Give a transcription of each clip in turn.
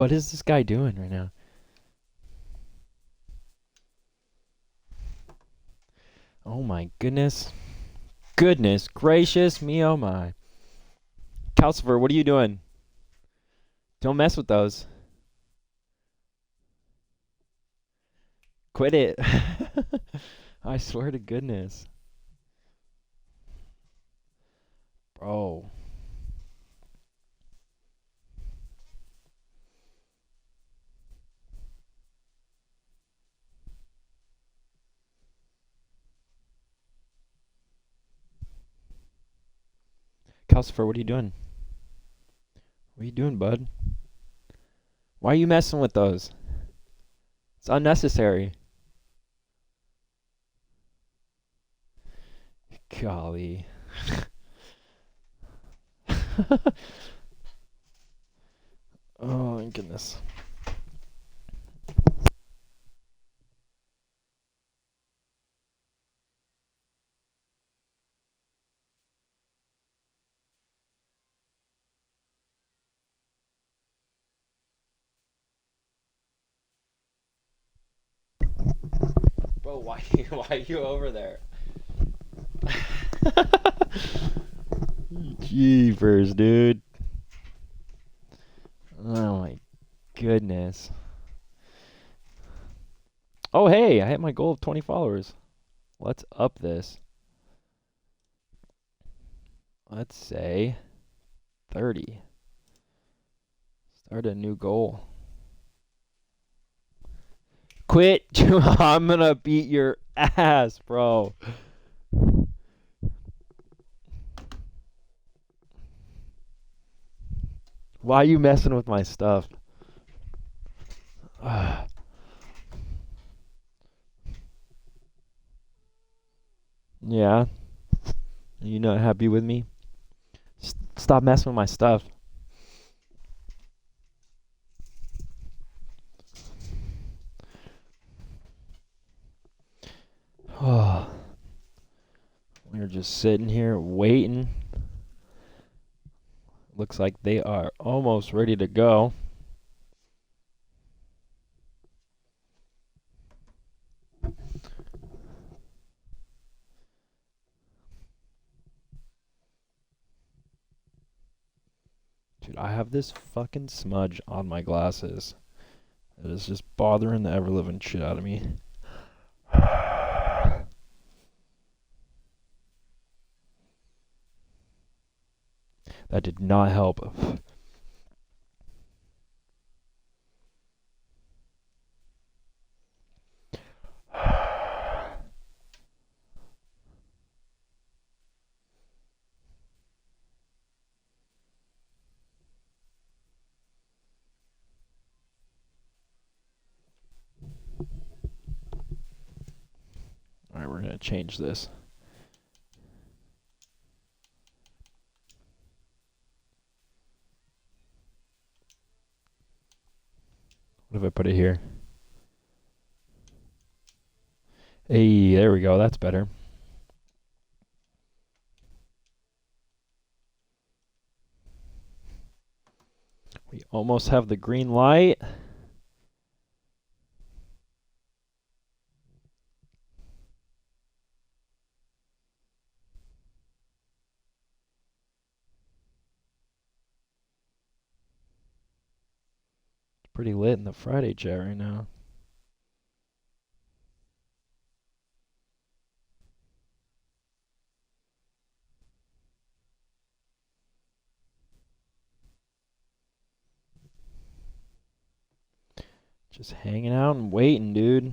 What is this guy doing right now? Oh my goodness. Goodness gracious me, oh my. Calcifer, what are you doing? Don't mess with those. Quit it. I swear to goodness. Bro. Calcifer, what are you doing? What are you doing, bud? Why are you messing with those? It's unnecessary. Golly. Oh my goodness. Bro, why are you over there? Jeepers, dude. Oh my goodness. Oh hey, I hit my goal of 20 followers. Let's up this. Let's say 30. Start a new goal. Quit. I'm gonna beat your ass, bro. Why are you messing with my stuff? Yeah, you not happy with me? Stop messing with my stuff. Oh, we're just sitting here waiting. Looks like they are almost ready to go. Dude, I have this fucking smudge on my glasses. It is just bothering the ever-living shit out of me. That did not help. Alright, we're gonna change this. What if I put it here? Hey, there we go. That's better. We almost have the green light. It's pretty lit in the Friday chat right now. Just hanging out and waiting, dude.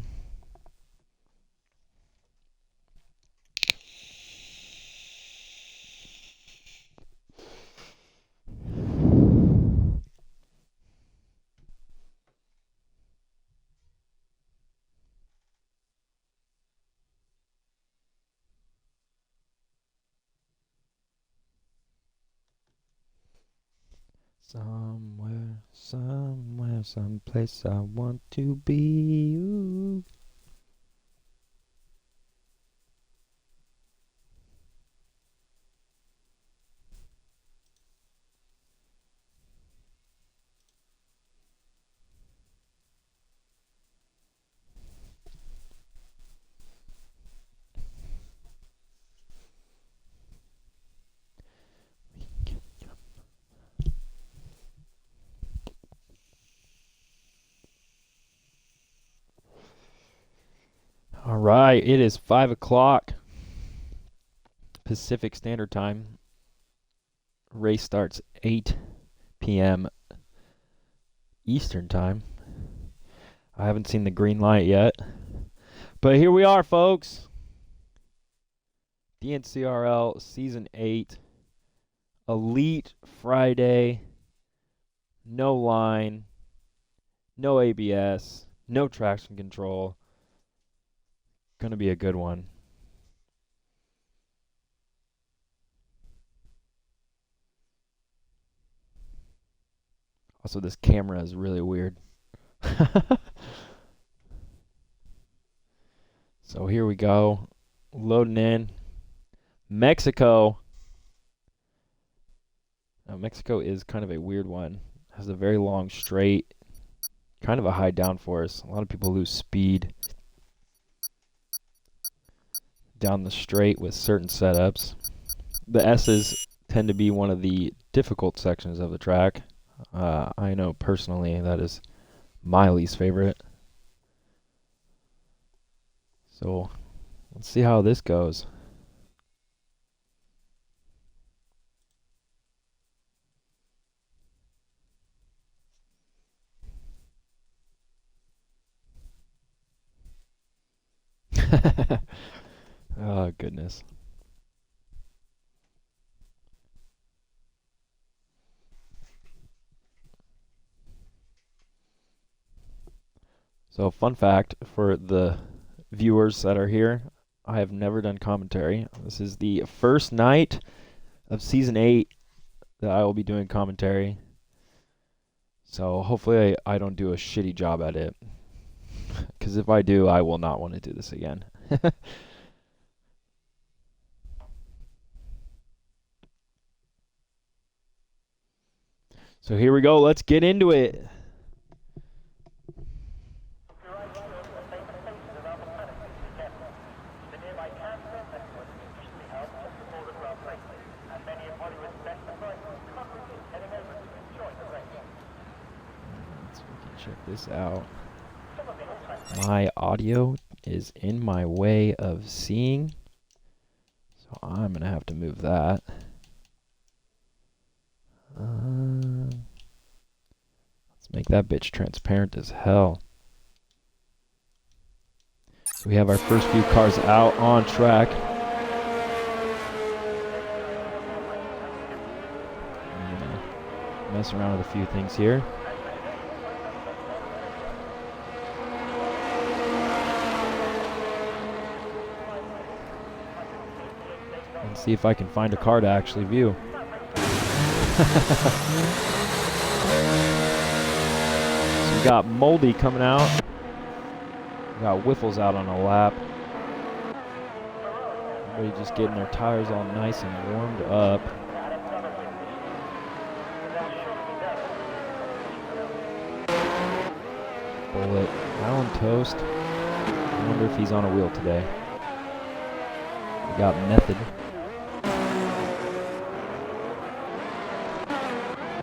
Somewhere, somewhere, someplace I want to be. Ooh. right, it is 5 o'clock Pacific Standard Time. Race starts 8 p.m. Eastern Time. I haven't seen the green light yet. But here we are, folks. DNCRL Season 8. Elite Friday. No line. No ABS. No traction control. Gonna be a good one. Also, this camera is really weird. So here we go. Loading in. Mexico. Now, Mexico is kind of a weird one. Has a very long straight. Kind of a high downforce. A lot of people lose speed down the straight with certain setups. The S's tend to be one of the difficult sections of the track. I know personally that is my least favorite. So let's see how this goes. Oh, goodness. So, fun fact for the viewers that are here, I have never done commentary. This is the first night of Season 8 that I will be doing commentary. So, hopefully I don't do a shitty job at it. Because if I do, I will not want to do this again. So here we go. Let's get into it. Check this out. My audio is in my way of seeing, so I'm gonna have to move that. Let's make that bitch transparent as hell. So we have our first few cars out on track. I'm gonna mess around with a few things here. And see if I can find a car to actually view. So we got Moldy coming out. We got Whiffles out on a lap. Everybody just getting their tires all nice and warmed up. Bullet, Alan Toast. I wonder if he's on a wheel today. We got Method.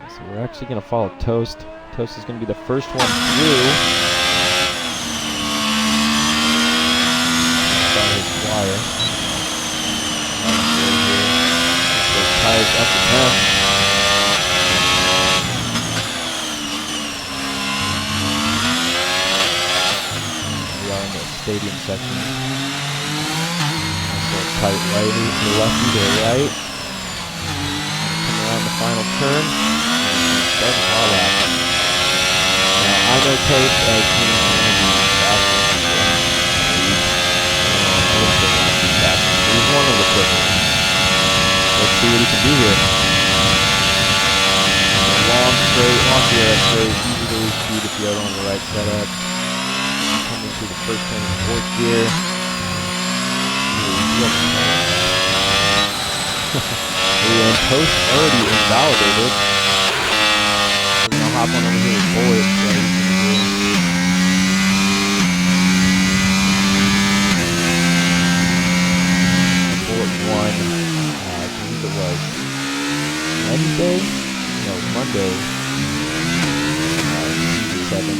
So we're actually going to follow Toast. Toast is going to be the first one through. Got his flyer. Those tires up the temp. We are in the stadium section. Also tight righty to the lefty to the right. Come around the final turn. Starting our lap. Now I know Toast as being one of the fastest people. I wouldn't say one of the fastest, but he's one of the quickest. Let's see what he can do here. Long straight, onto the straight, easy to lose speed if you are on the right setup. Coming through the first turn of fourth gear. And Toast already invalidated. We're gonna hop on over here with Bullet. Bullet won, I believe it was Wednesday? No, Monday. Season 7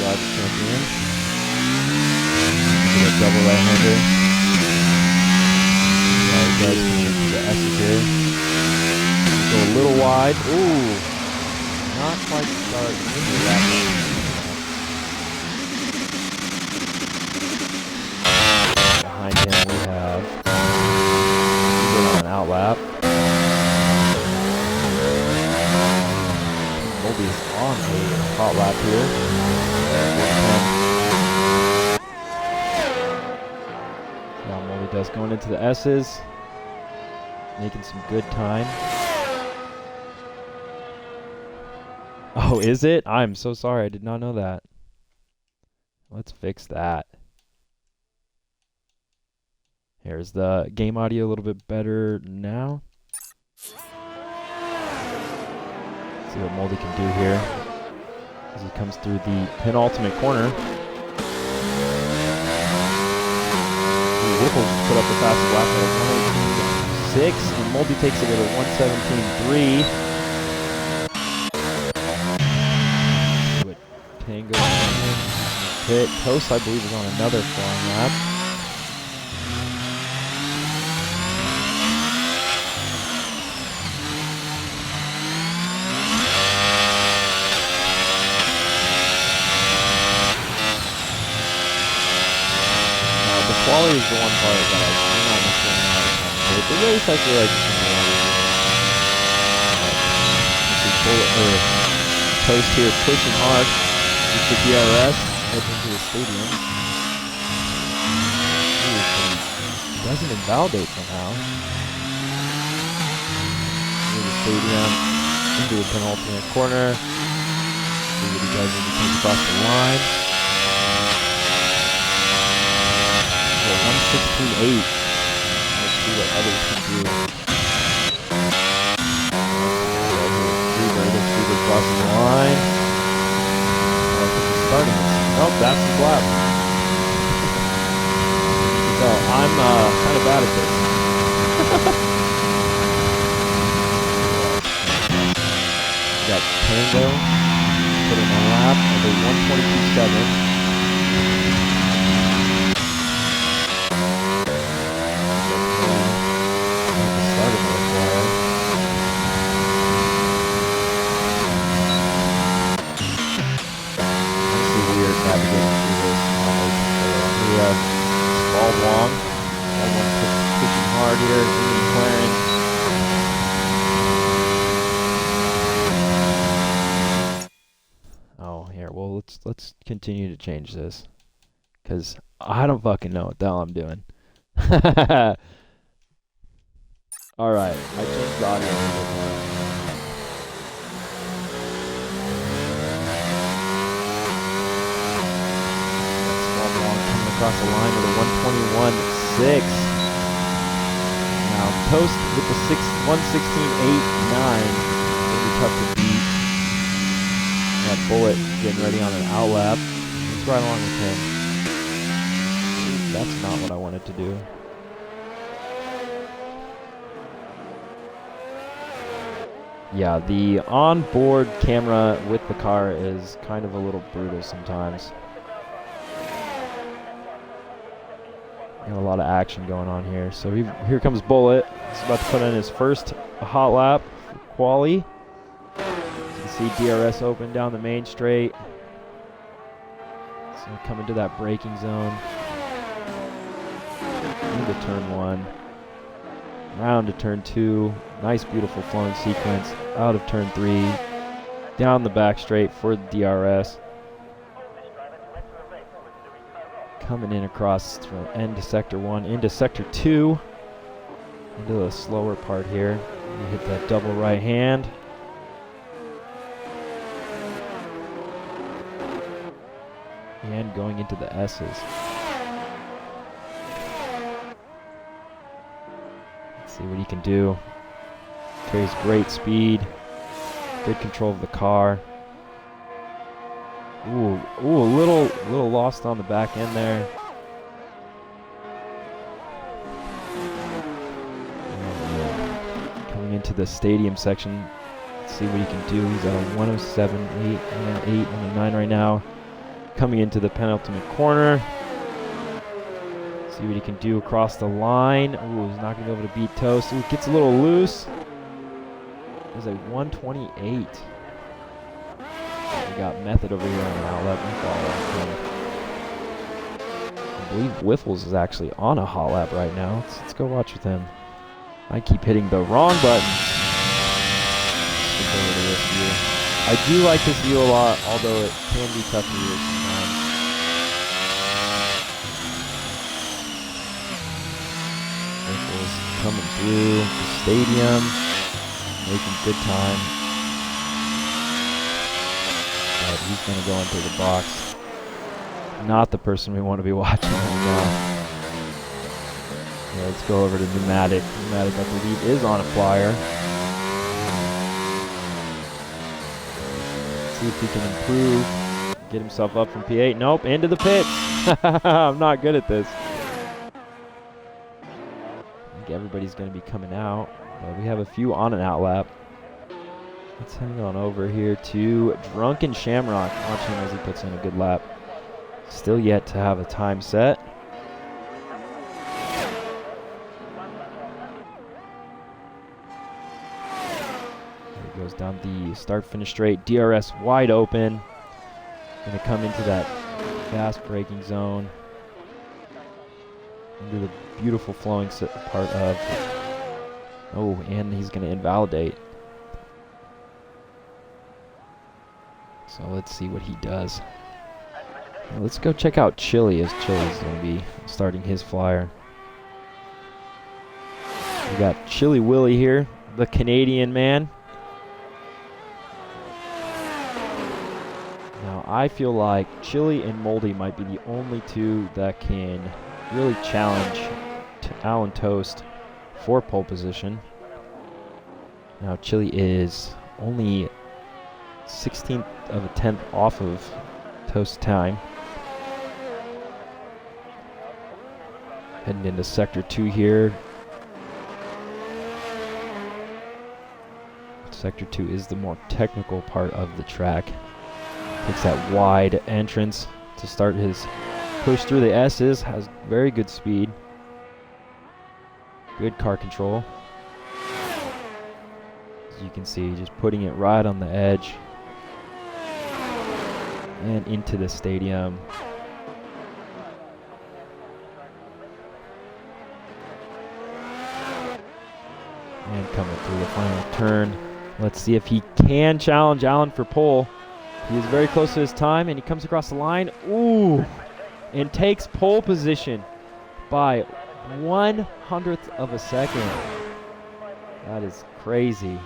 Drive Champion. double right-hander. He does into the S's here. Go a little wide. Ooh, not quite starting into that one. Behind him we have on an outlap. Moldy's on a hot lap here. Now Moldy does going into the S's, making some good time. Oh, is it? I'm so sorry. I did not know that. Let's fix that. Here's the game audio a little bit better now. See what Moldy can do here as he comes through the penultimate corner. Whipple put up the fastest lap at 1:18.6, and Moldy takes it at a 1:17.3. Tango pit. Toast, I believe, is on another flying lap. Quality is the one part that I'm not necessarily know how to compensate. The race, I feel like it's Toast here pushing hard with the DRS heading into the stadium. Ooh, doesn't invalidate somehow. Into the stadium, into the penultimate corner. See what he does as he comes across the line. 1:16.8. Let's see what others can do. Freebird crosses the line. I think he's starting this. Nope, that's his lap. So I'm kind of bad at this. We got Tango putting on lap under 1:22.7. Long. Everyone's pushing hard here. McLaren. Oh, here. Well, let's continue to change this, cause I don't fucking know what the hell I'm doing. All right, I changed the audio a little bit more. Across the line with a 1:21.6. Now Toast with the 1:16.89. Really tough to beat. That Bullet getting ready on an outlap. Let's ride along with him. That's not what I wanted to do. Yeah, the onboard camera with the car is kind of a little brutal sometimes. Got a lot of action going on here. So here comes Bullet. He's about to put in his first hot lap for quali. So you can see DRS open down the main straight. So coming to that braking zone. Into turn 1. Round to turn 2. Nice, beautiful flowing sequence. Out of turn 3. Down the back straight for the DRS. Coming in across from end to sector 1 into sector 2, into the slower part here. You hit that double right hand. And going into the S's. Let's see what he can do. Carries great speed, good control of the car. Ooh, a little lost on the back end there. Coming into the stadium section, let's see what he can do. He's at a 1:07.8, 1:08, 1:09 right now. Coming into the penultimate corner. See what he can do across the line. Ooh, he's not going to be able to beat Toast. Ooh, gets a little loose. There's a 128. We got Method over here on the outlet. I believe Wiffles is actually on a hot lap right now. Let's go watch with him. I keep hitting the wrong button. Let's go over to this view. I do like this view a lot, although it can be tough to use sometimes. Wiffles coming through the stadium, making good time. But he's going to go into the box. Not the person we want to be watching right now. Yeah, let's go over to Pneumatic. Pneumatic, I believe, is on a flyer. See if he can improve, get himself up from P8. Nope, into the pits. I'm not good at this. I think everybody's going to be coming out, but we have a few on an out lap. Let's hang on over here to Drunken Shamrock. Watch him as he puts in a good lap. Still yet to have a time set. There he goes down the start-finish straight. DRS wide open. Going to come into that fast braking zone. Into the beautiful flowing part of... Oh, and he's going to invalidate. So let's see what he does. Now let's go check out Chili, as Chili's going to be starting his flyer. We got Chili Willy here, the Canadian man. Now I feel like Chili and Moldy might be the only two that can really challenge Alan Toast for pole position. Now Chili is only 16th of a tenth off of Toast's time. Heading into Sector 2 here. Sector 2 is the more technical part of the track. Takes that wide entrance to start his push through the S's. Has very good speed. Good car control. As you can see, just putting it right on the edge. And into the stadium. And coming through the final turn. Let's see if he can challenge Alan for pole. He is very close to his time, and he comes across the line. Ooh! And takes pole position by 1/100th of a second. That is crazy.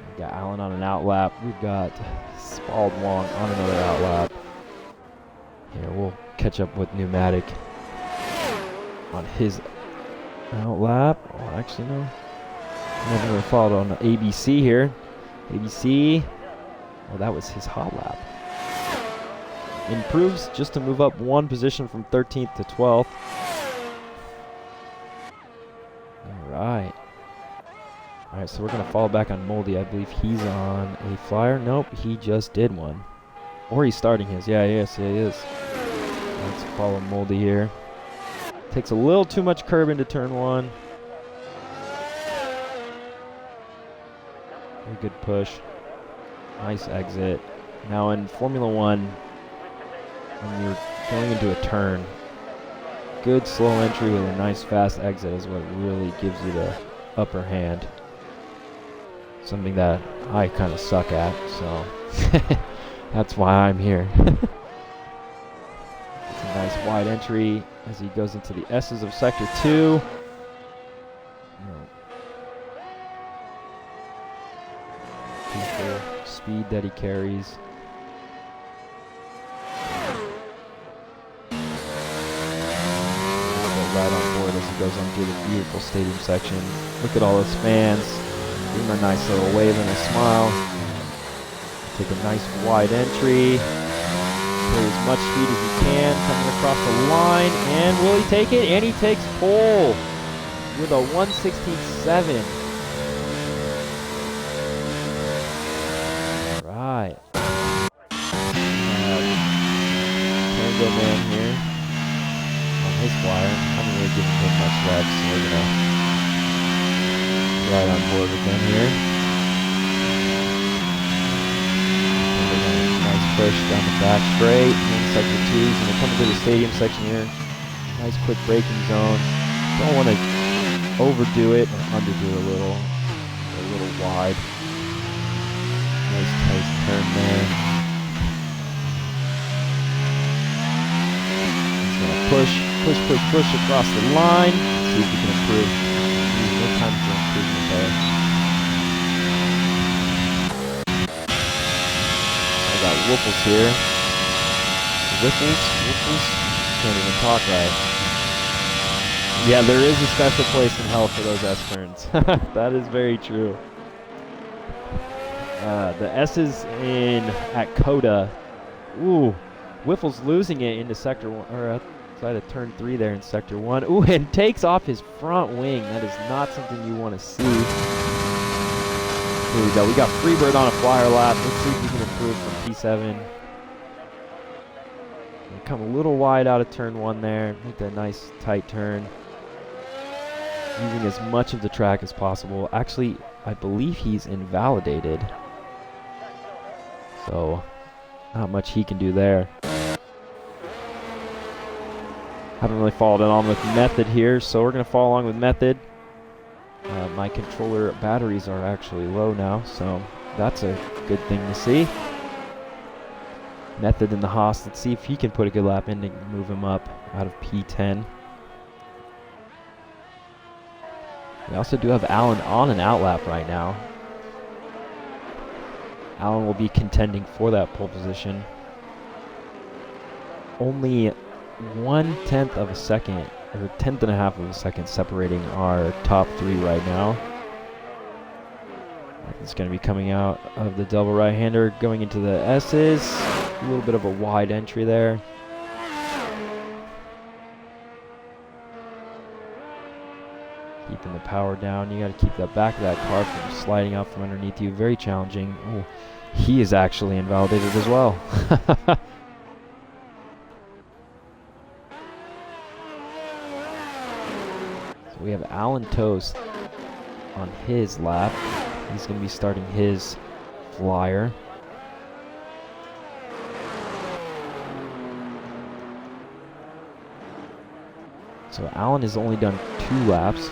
We've got Alan on an outlap. We've got Spald Wong on another outlap. Here, we'll catch up with Pneumatic on his outlap. Oh, actually, no. Never really followed on the ABC here. ABC. Oh, that was his hot lap. Improves just to move up one position from 13th to 12th. Alright. Alright, so we're going to fall back on Moldy. I believe he's on a flyer. Nope, he just did one. Or he's starting his. Yeah, yes, yeah, he is. Let's follow Moldy here. Takes a little too much curb into turn one. Very good push. Nice exit. Now in Formula One, when you're going into a turn, good slow entry with a nice fast exit is what really gives you the upper hand. Something that I kind of suck at, so that's why I'm here. It's a nice wide entry as he goes into the S's of Sector 2. Beautiful speed that he carries. Right on board as he goes on through the beautiful stadium section. Look at all those fans. Give him a nice little wave and a smile. Take a nice wide entry. Carry as much speed as he can. Coming across the line. And will he take it? And he takes pole with a 1:16.7. Right. Tango Man here. flyer. Haven't really given him much reps, so we're going to ride on board with him here. Nice push down the back straight. In sector 2, he's going to come into the stadium section here. Nice quick braking zone. Don't want to overdo it or underdo it a little wide. Nice tight turn there. He's going to push across the line. See if we can improve. No time for improvement there. I got Whiffles here. Whiffles? Can't even talk right. Yeah, there is a special place in hell for those S-turns. That is very true. The S's at Coda. Ooh, Whiffles losing it into sector 1, or outside of turn 3 there in sector 1. Ooh, and takes off his front wing. That is not something you want to see. Here we go. We got Freebird on a flyer lap. Let's see if we can improve from P7. We come a little wide out of turn 1 there. Make that nice tight turn. Using as much of the track as possible. Actually, I believe he's invalidated. So, not much he can do there. Haven't really followed it on with Method here, so we're going to follow along with Method. My controller batteries are actually low now, so that's a good thing to see. Method in the Haas. Let's see if he can put a good lap in to move him up out of P10. We also do have Alan on an out lap right now. Alan will be contending for that pole position. Only 1/10 of a second, or 1/10 and a half of a second separating our top 3 right now. It's going to be coming out of the double right-hander, going into the S's. A little bit of a wide entry there. Keeping the power down. You got to keep that back of that car from sliding out from underneath you. Very challenging. Oh, he is actually invalidated as well. So we have Alan Toast on his lap. He's going to be starting his flyer. So Alan has only done 2 laps.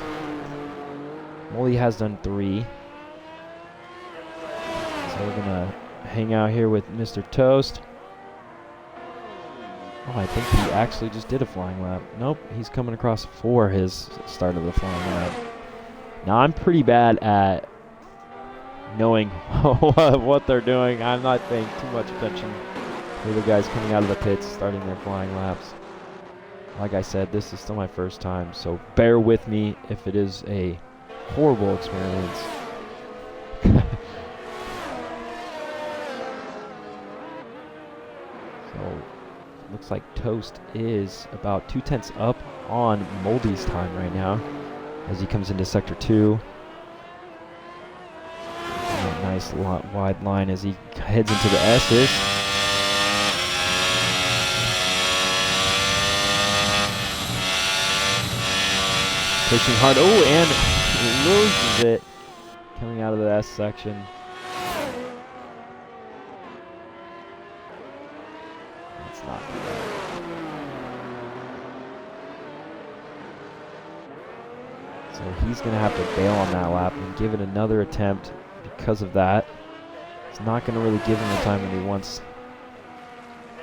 Molly has done 3. So we're going to hang out here with Mr. Toast. Oh, I think he actually just did a flying lap. Nope, he's coming across for his start of the flying lap. Now, I'm pretty bad at knowing what they're doing. I'm not paying too much attention to the guys coming out of the pits starting their flying laps. Like I said, this is still my first time, so bear with me if it is a horrible experience. So, looks like Toast is about 2/10 up on Moldy's time right now as he comes into sector 2. A nice wide line as he heads into the S's. Pushing hard. Oh, and he loses it coming out of the S section. That's not too bad. So he's going to have to bail on that lap and give it another attempt because of that. It's not going to really give him the time that he wants.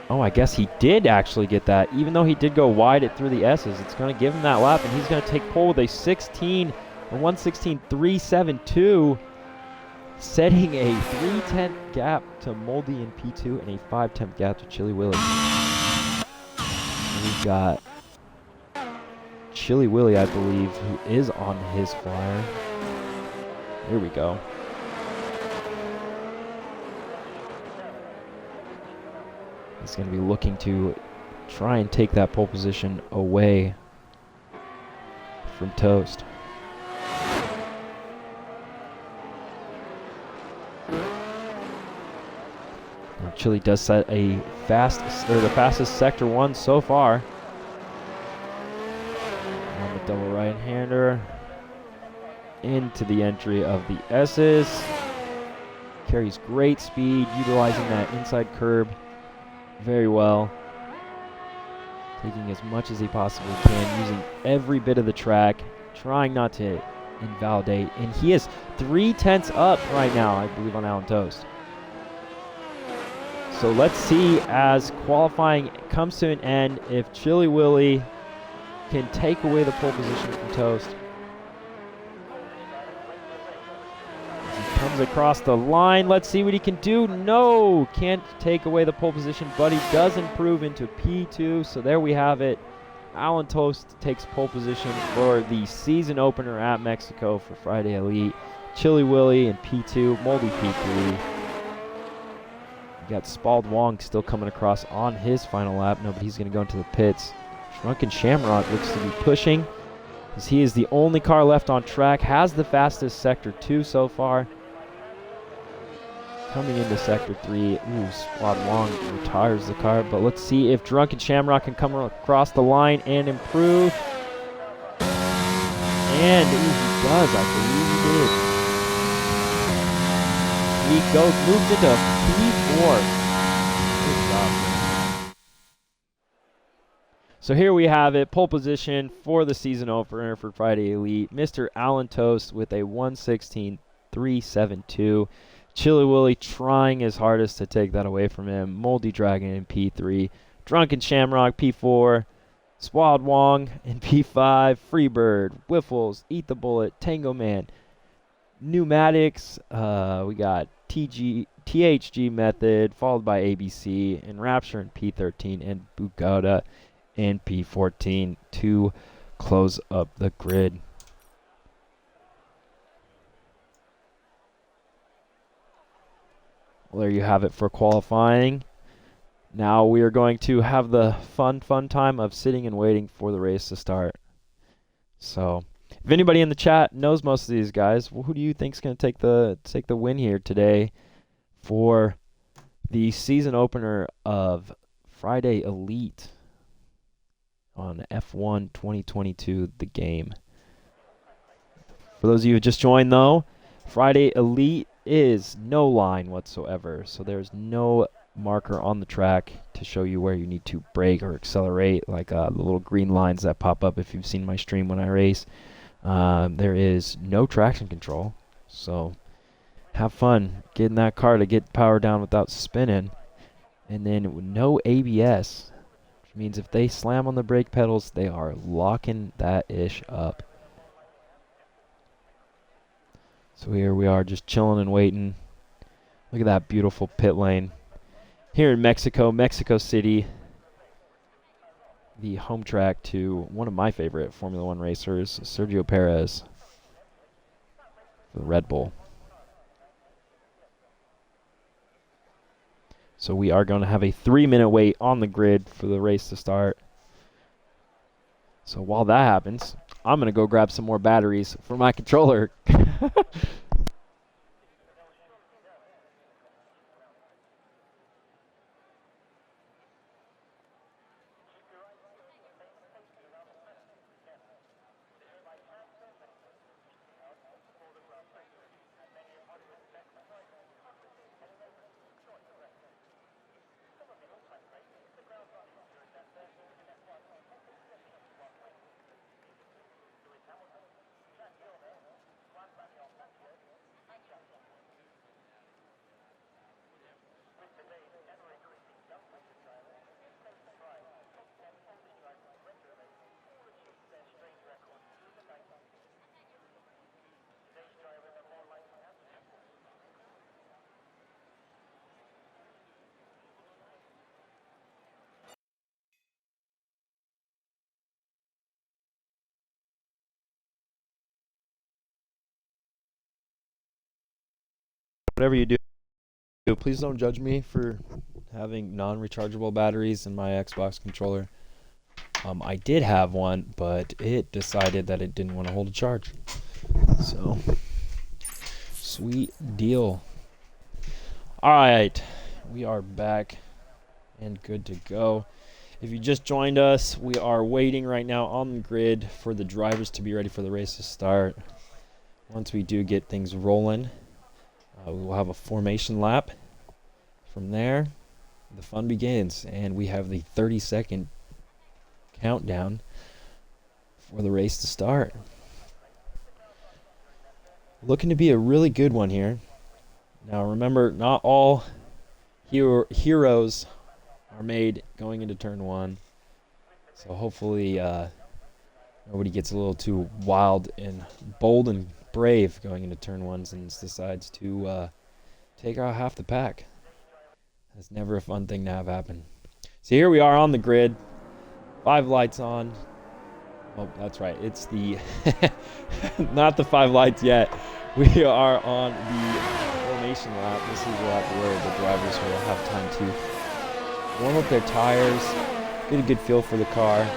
Oh, I guess he did actually get that. Even though he did go wide it through the S's, it's going to give him that lap, and he's going to take pole with a 1:16.372, setting a 3/10 gap to Moldy in P2 and a 5/10 gap to Chili Willy. And we've got Chili Willy, I believe, who is on his flyer. Here we go. He's going to be looking to try and take that pole position away from Toast. Now Chili does set a the fastest sector 1 so far. double right-hander into the entry of the S's. Carries great speed, utilizing that inside curb very well. Taking as much as he possibly can, using every bit of the track, trying not to invalidate. And he is 3/10 up right now, I believe, on Alan Toast. So let's see, as qualifying comes to an end, if Chili Willy can take away the pole position from Toast. He comes across the line. Let's see what he can do. No, can't take away the pole position, but he does improve into P2. So there we have it. Alan Toast takes pole position for the season opener at Mexico for Friday Elite. Chili Willy in P2, Moldy P3. You got Spald Wong still coming across on his final lap. No, but he's going to go into the pits. Drunken Shamrock looks to be pushing, as he is the only car left on track. Has the fastest Sector 2 so far. Coming into Sector 3, Spald Wong retires the car, but let's see if Drunken Shamrock can come across the line and improve. And he does, I believe he did. He moves into P4. Good job. So here we have it, pole position for the season opener for Friday Elite. Mr. Alan Toast with a 1:16.372. Chili Willy trying his hardest to take that away from him. Moldy Dragon in P3. Drunken Shamrock P4. Spald Wong in P5. Freebird, Wiffles, Eat the Bullet, Tango Man. Pneumatics, we got THG Method, followed by ABC, and Rapture in P13, and Bugada in P14 to close up the grid. Well, there you have it for qualifying. Now we are going to have the fun time of sitting and waiting for the race to start. So, if anybody in the chat knows most of these guys, who do you think is going to take the win here today for the season opener of Friday Elite on F1 2022, the game? For those of you who just joined, though, Friday Elite is no line whatsoever, so there's no marker on the track to show you where you need to brake or accelerate, like the little green lines that pop up if you've seen my stream when I race. There is no traction control, so have fun getting that car to get power down without spinning. And then no ABS, which means if they slam on the brake pedals, they are locking that ish up. So here we are just chilling and waiting. Look at that beautiful pit lane. Here in Mexico, Mexico City, the home track to one of my favorite Formula One racers, Sergio Perez, the Red Bull. So we are going to have a 3-minute wait on the grid for the race to start. So while that happens, I'm going to go grab some more batteries for my controller. Whatever you do, please don't judge me for having non-rechargeable batteries in my Xbox controller. I did have one, but it decided that it didn't want to hold a charge. So, sweet deal. All right, we are back and good to go. If you just joined us, we are waiting right now on the grid for the drivers to be ready for the race to start. Once we do get things rolling, we will have a formation lap. From there, the fun begins, and we have the 30-second countdown for the race to start. Looking to be a really good one here. Now remember, not all heroes are made going into turn one, so hopefully nobody gets a little too wild and bold and brave going into turn ones and decides to take out half the pack. That's never a fun thing to have happen. So here we are on the grid, 5 lights on. Oh, that's right, it's the not the 5 lights yet. We are on the formation lap. This is the lap where the drivers will have time to warm up their tires, get a good feel for the car, and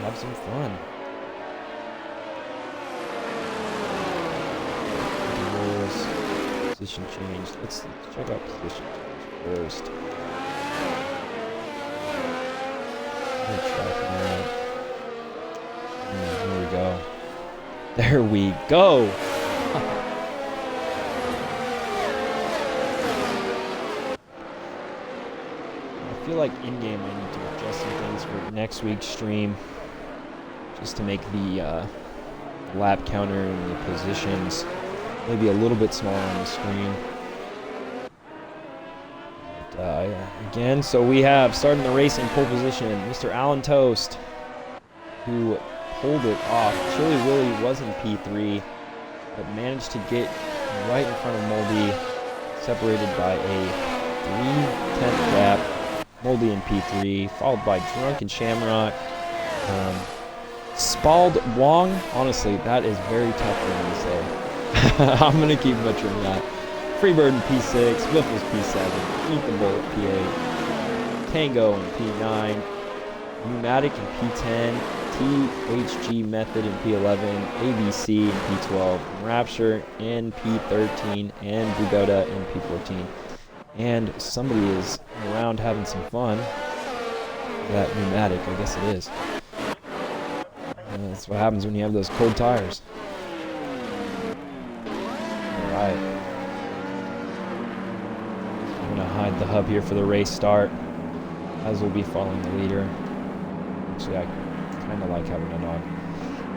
have some fun. Position change. Let's check out position change first. Here we go. There we go. I feel like in-game I need to adjust some things for next week's stream, just to make the lap counter and the positions maybe a little bit smaller on the screen. But, again, so we have starting the race in pole position, Mr. Alan Toast, who pulled it off. Chili Willy was in P3, but managed to get right in front of Moldy, separated by a 3/10 gap. Moldy in P3, followed by Drunken Shamrock. Spald Wong, honestly, that is very tough for me to say. I'm going to keep butchering that. Freebird in P6, Wiffles P7, Eat the Bullet P8, Tango in P9, Pneumatic in P10, THG Method in P11, ABC in P12, Rapture in P13, and Bugoda in P14. And somebody is around having some fun. That Pneumatic, I guess it is. That's what happens when you have those cold tires. Alright. I'm going to hide the hub here for the race start, as we'll be following the leader. Actually, I kind of like having it on.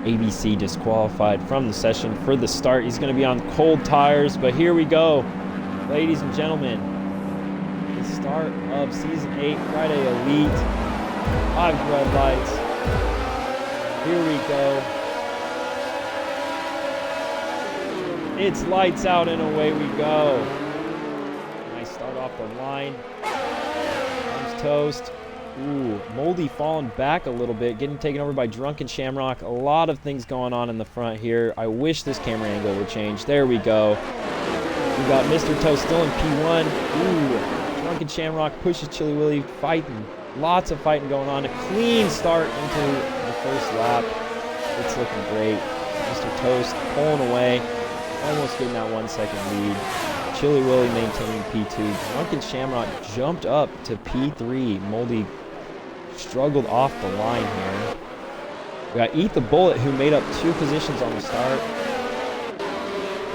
ABC disqualified from the session for the start. He's going to be on cold tires, but here we go. Ladies and gentlemen, the start of Season 8 Friday Elite. 5 red lights. Here we go. It's lights out and away we go. Nice start off the line. Comes Toast. Ooh, Moldy falling back a little bit, getting taken over by Drunken Shamrock. A lot of things going on in the front here. I wish this camera angle would change. There we go. We got Mr. Toast still in P1. Ooh, Drunken Shamrock pushes Chili Willy, fighting. Lots of fighting going on. A clean start into the first lap. It's looking great. Mr. Toast pulling away. Almost getting that 1 second lead. Chili Willy maintaining P2. Drunken Shamrock jumped up to P3. Moldy struggled off the line here. We got Eat the Bullet, who made up 2 positions on the start.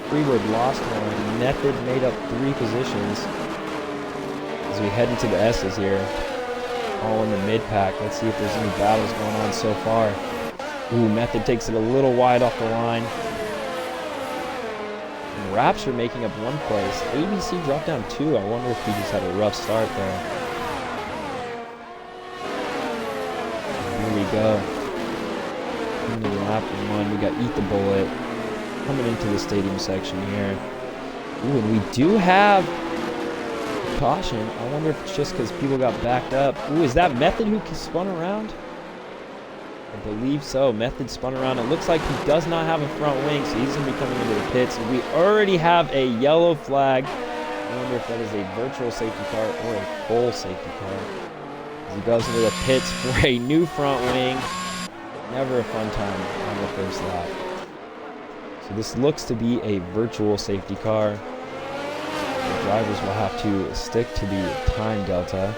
Freebird lost 1. Method made up 3 positions. As we head into the S's here. All in the mid-pack. Let's see if there's any battles going on so far. Ooh, Method takes it a little wide off the line. And Rapture making up 1 place. ABC dropped down 2. I wonder if he just had a rough start there. Here we go. Into lap 1, we got Eat the Bullet. Coming into the stadium section here. Ooh, and we do have caution. I wonder if it's just because people got backed up. Ooh, is that Method who spun around? I believe so. Method spun around. It looks like he does not have a front wing, so he's going to be coming into the pits. We already have a yellow flag. I wonder if that is a virtual safety car or a full safety car. As he goes into the pits for a new front wing. Never a fun time on the first lap. So this looks to be a virtual safety car. The drivers will have to stick to the time delta.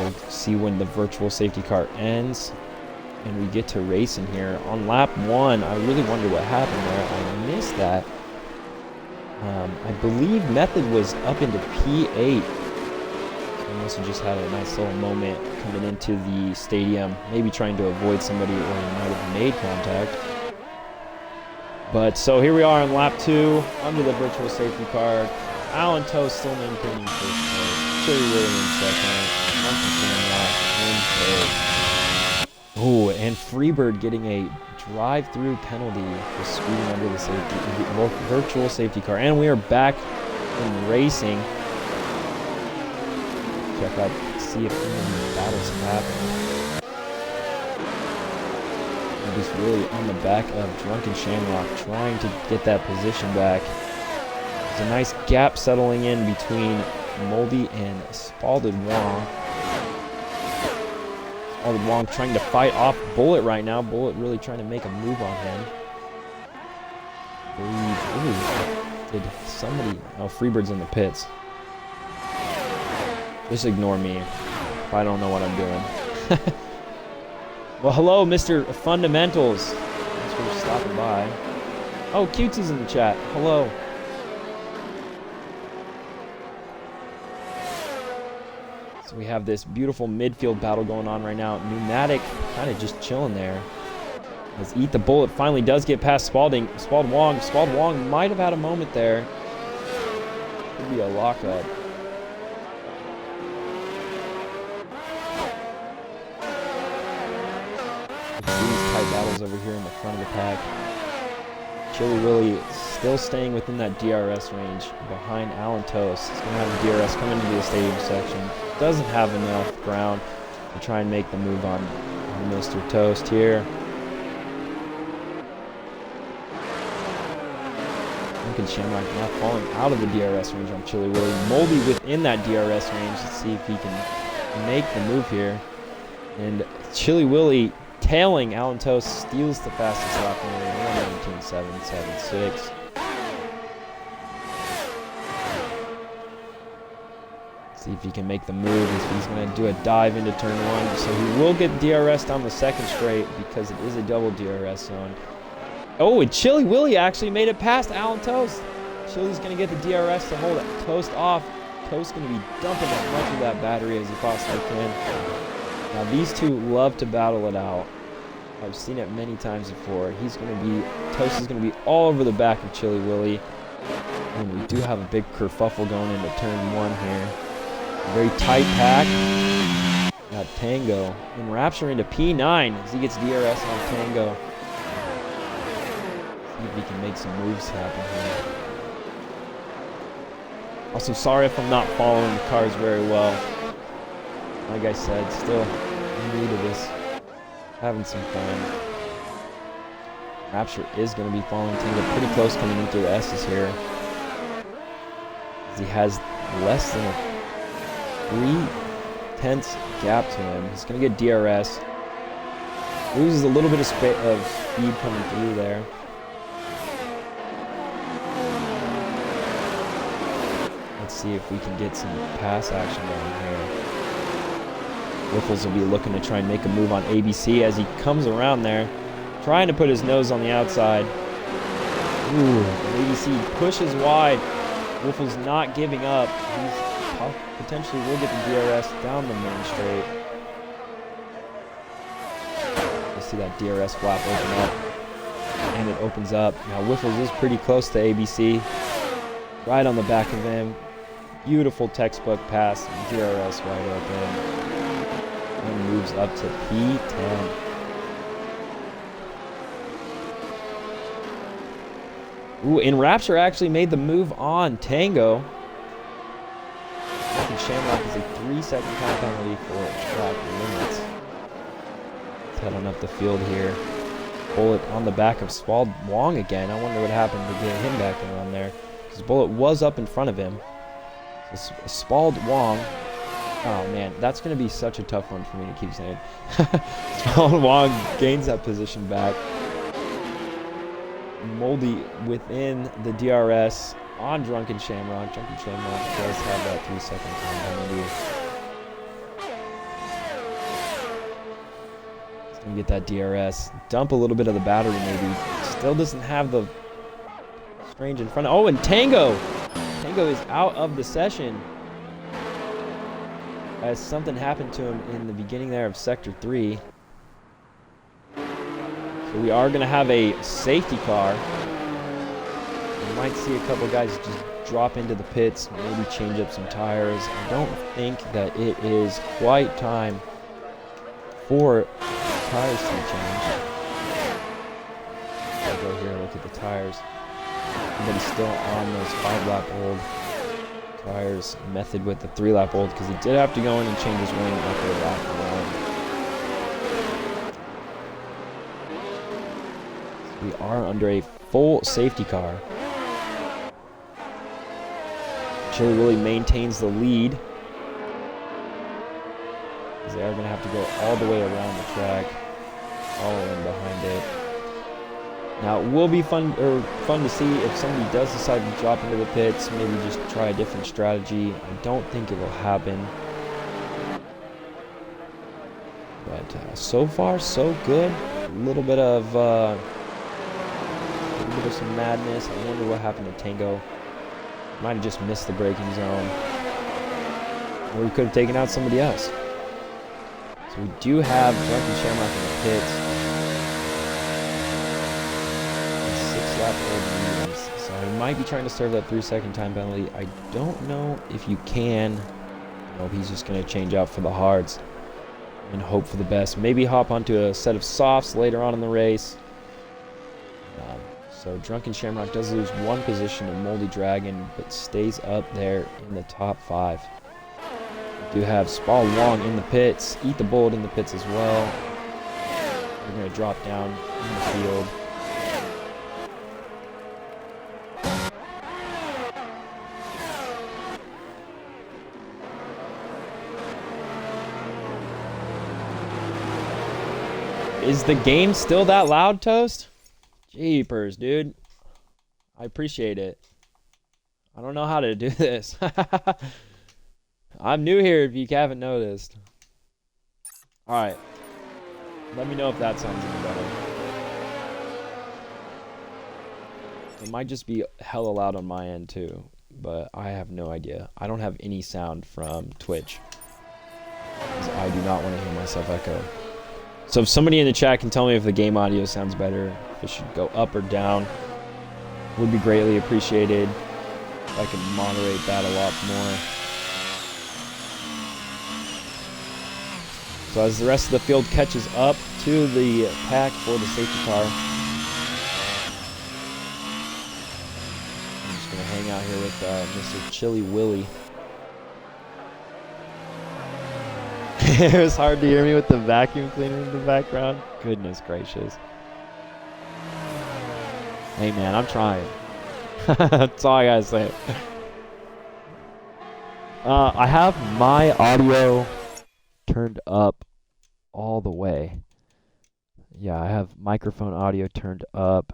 We'll see when the virtual safety car ends. And we get to racing here. On lap 1, I really wonder what happened there. I missed that. I believe Method was up into P8. So he must have just had a nice little moment coming into the stadium. Maybe trying to avoid somebody, or he might have made contact. But so here we are on lap 2, under the virtual safety car. Alan Toast still maintaining first place. Chili Willie in second. In third. Oh, and Freebird getting a drive-through penalty for speeding under the virtual safety car. And we are back in racing. Check out, see if any battles happen. And just really on the back of Drunken Shamrock, trying to get that position back. There's a nice gap settling in between Moldy and Spalded Wong. Spalded Wong trying to fight off Bullet right now. Bullet really trying to make a move on him. Did somebody... Oh, Freebird's in the pits. Just ignore me if I don't know what I'm doing. Well, hello, Mr. Fundamentals. Thanks for stopping by. Oh, Cutesie's in the chat. Hello. So we have this beautiful midfield battle going on right now. Pneumatic kind of just chilling there. As Eat the Bullet finally does get past Spalding. Spald Wong might have had a moment there. Could be a lockup. These tight battles over here in the front of the pack. Chili Willie still staying within that DRS range behind Alan Toast. He's going to have the DRS come into the stadium section. Doesn't have enough ground to try and make the move on Mr. Toast here. Drunken Shamrock now falling out of the DRS range on Chili Willie. Moldy within that DRS range. Let's see if he can make the move here. And Chili Willie tailing Alan Toast steals the fastest lap in 1:19.776. See if he can make the move. He's going to do a dive into turn 1. So he will get DRS down the second straight because it is a double DRS zone. Oh, and Chili Willie actually made it past Alan Toast. Chili's going to get the DRS to hold Toast off. Toast's going to be dumping as much of that battery as he possibly can. Now these two love to battle it out. I've seen it many times before. Toast is going to be all over the back of Chili Willie. And we do have a big kerfuffle going into turn 1 here. Very tight pack. Got Tango. And Rapture into P9 as he gets DRS on Tango. See if he can make some moves happen here. Also, sorry if I'm not following the cars very well. Like I said, still new to this. Having some fun. Rapture is going to be following Tango pretty close coming into the S's here. As he has less than a 3/10 gap to him. He's going to get DRS. Loses a little bit of speed coming through there. Let's see if we can get some pass action going here. Wiffles will be looking to try and make a move on ABC as he comes around there, trying to put his nose on the outside. Ooh, ABC pushes wide. Wiffles not giving up. He's potentially will get the DRS down the main straight. You see that DRS flap open up, and it opens up. Now Wiffles is pretty close to ABC, right on the back of him. Beautiful textbook pass, DRS wide open. And moves up to P10. Ooh, and Rapture actually made the move on Tango. And Shamrock is a 3-second time penalty for track limits. Let's head on up the field here. Bullet on the back of Spald Wong again. I wonder what happened to get him back around there. Because Bullet was up in front of him. So Spald Wong. Oh man, that's going to be such a tough one for me to keep saying. Spald Wong gains that position back. Moldy within the DRS on Drunken Shamrock. Drunken Shamrock does have that 3-second time penalty. Gonna get that DRS. Dump a little bit of the battery maybe. Still doesn't have the Strange in front of... Oh, and Tango! Tango is out of the session. As something happened to him in the beginning there of Sector 3. So we are going to have a safety car. You might see a couple guys just drop into the pits, maybe change up some tires. I don't think that it is quite time for tires to change. I'll go here and look at the tires. Everybody's still on those 5-lap old tires method with the 3-lap old, because he did have to go in and change his wing after lap 1. So we are under a full safety car. Chili Willy maintains the lead, because they are going to have to go all the way around the track, following behind it. Now it will be fun to see if somebody does decide to drop into the pits, maybe just try a different strategy. I don't think it will happen. But so far so good. A little bit of some madness. I wonder what happened to Tango. Might have just missed the braking zone, or we could have taken out somebody else. So we do have Drunken Shamrock in the pits. So he might be trying to serve that 3-second time penalty. I don't know if you can. Well, he's just going to change out for the hards and hope for the best. Maybe hop onto a set of softs later on in the race. So Drunken Shamrock does lose 1 position to Moldy Dragon, but stays up there in the top 5. We do have Spa Wong in the pits. Eat the Bullet in the pits as well. We're going to drop down in the field. Is the game still that loud, Toast? Jeepers, dude. I appreciate it. I don't know how to do this. I'm new here if you haven't noticed. Alright. Let me know if that sounds any better. It might just be hella loud on my end too, but I have no idea. I don't have any sound from Twitch, because I do not want to hear myself echo. So if somebody in the chat can tell me if the game audio sounds better, if it should go up or down, would be greatly appreciated. If I can moderate that a lot more. So as the rest of the field catches up to the pack for the safety car, I'm just going to hang out here with Mr. Chili Willy. It was hard to hear me with the vacuum cleaner in the background. Goodness gracious. Hey man, I'm trying. That's all I gotta say. I have my audio turned up all the way. Yeah, I have microphone audio turned up.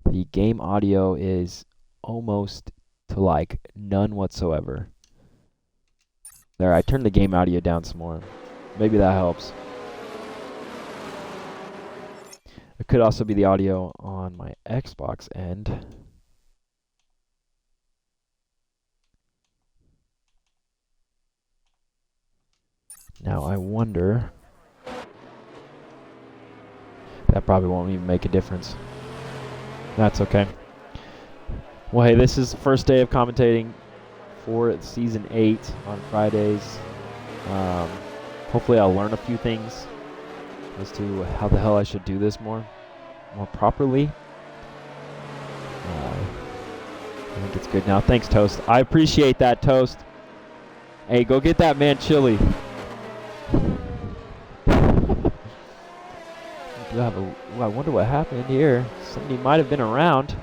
The game audio is almost to like none whatsoever. There, I turned the game audio down some more. Maybe that helps. It could also be the audio on my Xbox end. Now I wonder... That probably won't even make a difference. That's okay. Well, hey, this is the first day of commentating for Season 8 on Fridays. Hopefully I'll learn a few things as to how the hell I should do this more properly. I think it's good now. Thanks, Toast. I appreciate that, Toast. Hey, go get that man Chili. I wonder what happened here. Somebody might have been around.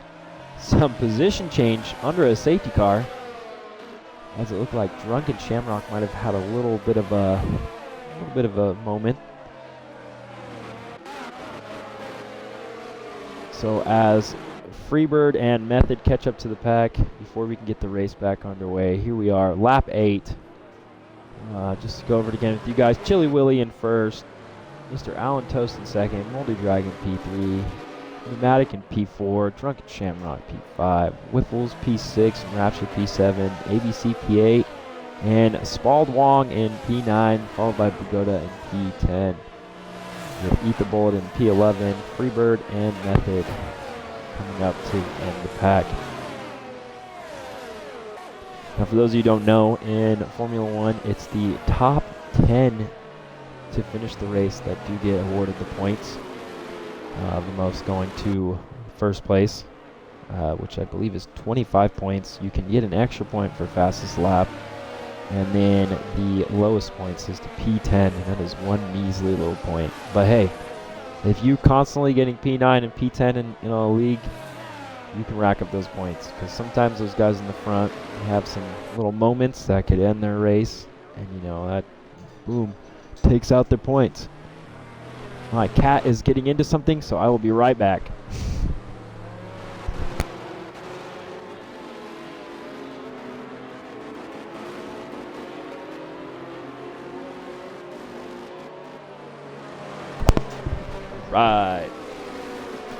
Some position change under a safety car. As it looked like Drunken Shamrock might have had a little bit of a moment. So as Freebird and Method catch up to the pack before we can get the race back underway, here we are, lap 8. Just to go over it again with you guys. Chili Willy in first. Mr. Allen Toast in second, Moldy Dragon P3, Pneumatic in P4, Drunken Shamrock P5, Whiffles P6, and Rapture P7, ABC P8, and Spald Wong in P9, followed by Pagoda in P10. With Eat the Bullet in P11, Freebird and Method coming up to end the pack. Now for those of you who don't know, in Formula One, it's the top 10 to finish the race that do get awarded the points. The most going to first place, which I believe is 25 points. You can get an extra point for fastest lap. And then the lowest points is to P10, and that is one measly little point. But hey, if you're constantly getting P9 and P10 in a league, you can rack up those points. Because sometimes those guys in the front have some little moments that could end their race. And you know, that, boom, takes out their points. My cat is getting into something, so I will be right back. Right.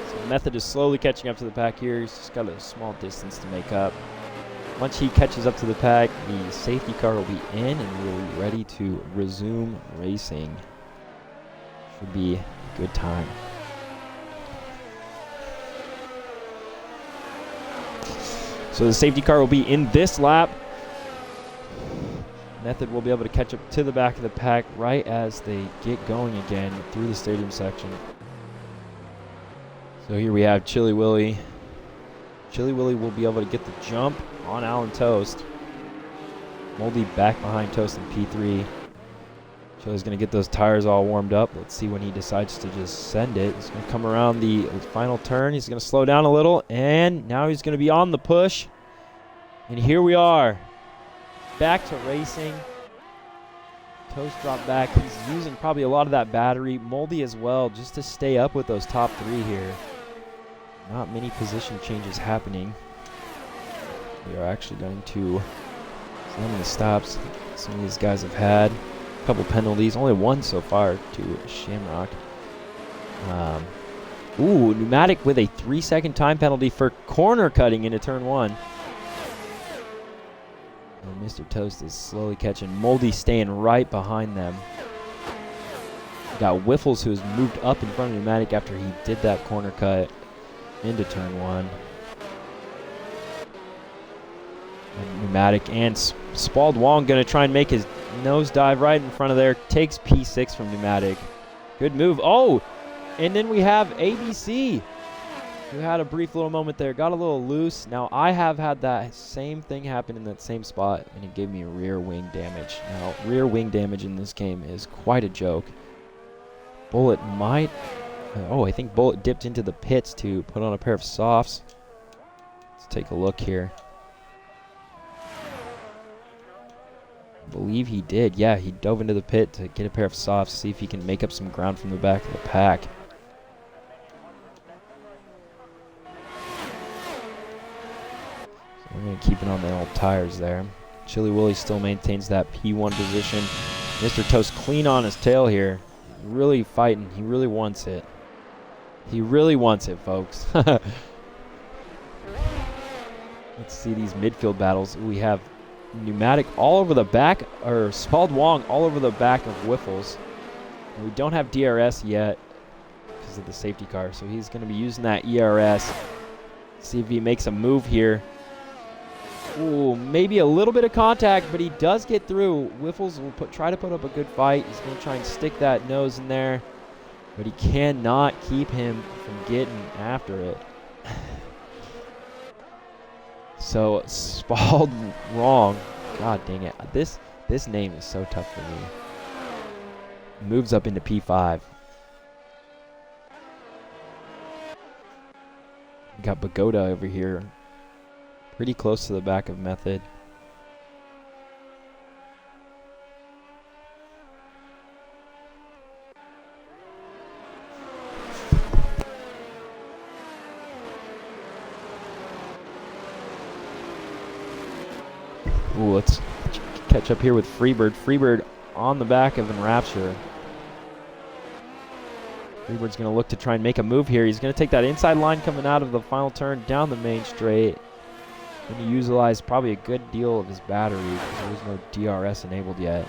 So Method is slowly catching up to the pack here. He's just got a small distance to make up. Once he catches up to the pack, the safety car will be in and we'll be ready to resume racing. Should be a good time. So the safety car will be in this lap. Method will be able to catch up to the back of the pack right as they get going again through the stadium section. So here we have Chili Willy. Chili Willy will be able to get the jump on Allen Toast. Moldy back behind Toast in P3. Chili's going to get those tires all warmed up. Let's see when he decides to just send it. He's going to come around the final turn. He's going to slow down a little, and now he's going to be on the push. And here we are. Back to racing. Toast dropped back. He's using probably a lot of that battery. Moldy as well, just to stay up with those top three here. Not many position changes happening. We are actually going to see how many stops some of these guys have had. A couple penalties. Only one so far to Shamrock. Pneumatic with a 3-second time penalty for corner cutting into turn one. And Mr. Toast is slowly catching. Moldy staying right behind them. We got Whiffles, who has moved up in front of Pneumatic after he did that corner cut into turn one. And Pneumatic and Spald Wong going to try and make his nose dive right in front of there. Takes P6 from Pneumatic. Good move. Oh, and then we have ABC, who had a brief little moment there. Got a little loose. Now, I have had that same thing happen in that same spot, and it gave me rear wing damage. Now, rear wing damage in this game is quite a joke. Bullet might... I think Bullet dipped into the pits to put on a pair of softs. Let's take a look here. I believe he did. Yeah, he dove into the pit to get a pair of softs, see if he can make up some ground from the back of the pack. So we're going to keep it on the old tires there. Chili Willy still maintains that P1 position. Mr. Toast clean on his tail here. Really fighting. He really wants it. He really wants it, folks. Let's see these midfield battles. We have Pneumatic all over the back, or Spald Wong all over the back of Whiffles. And we don't have DRS yet because of the safety car, so he's going to be using that ERS. See if he makes a move here. Ooh, maybe a little bit of contact, but he does get through. Whiffles will try to put up a good fight. He's going to try and stick that nose in there, but he cannot keep him from getting after it. So, Spald Wrong. God dang it. This name is so tough for me. Moves up into P5. We got Pagoda over here. Pretty close to the back of Method. Ooh, let's catch up here with Freebird. Freebird on the back of Enrapture. Freebird's going to look to try and make a move here. He's going to take that inside line coming out of the final turn down the main straight. Going to utilize probably a good deal of his battery because there is no DRS enabled yet.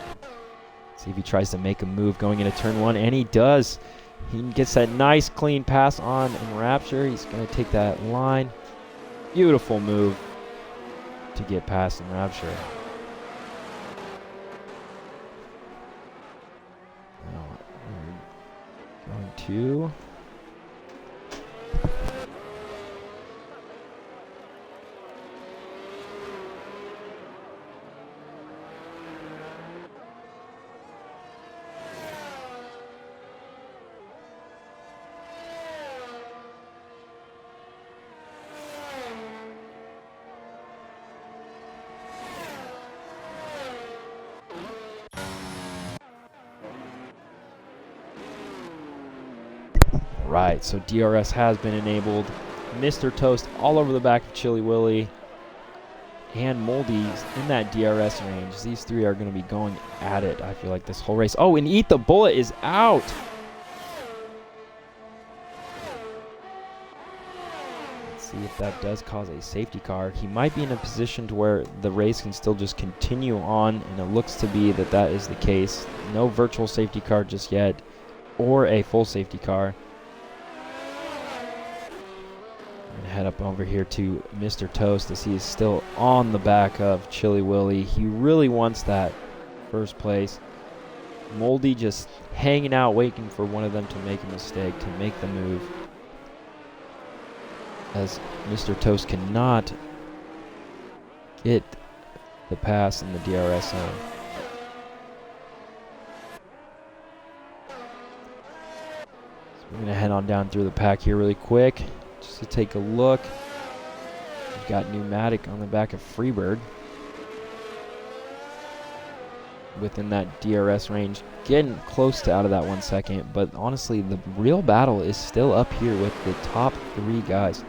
See if he tries to make a move going into turn 1, and he does. He gets that nice clean pass on Enrapture. He's going to take that line. Beautiful move to get past Enrapture. Now we're going to... Right, so DRS has been enabled. Mr. Toast all over the back of Chili Willy and Moldy's in that DRS range. These three are going to be going at it, I feel like, this whole race. Oh, and Eat the Bullet is out. Let's see if that does cause a safety car. He might be in a position to where the race can still just continue on, and it looks to be that that is the case. No virtual safety car just yet, or a full safety car. Head up over here to Mr. Toast as he is still on the back of Chili Willy. He really wants that first place. Moldy just hanging out, waiting for one of them to make a mistake, to make the move. As Mr. Toast cannot get the pass in the DRS zone. So we're going to head on down through the pack here really quick. Just to take a look, we've got Pneumatic on the back of Freebird. Within that DRS range, getting close to out of that 1 second, but honestly, the real battle is still up here with the top three guys.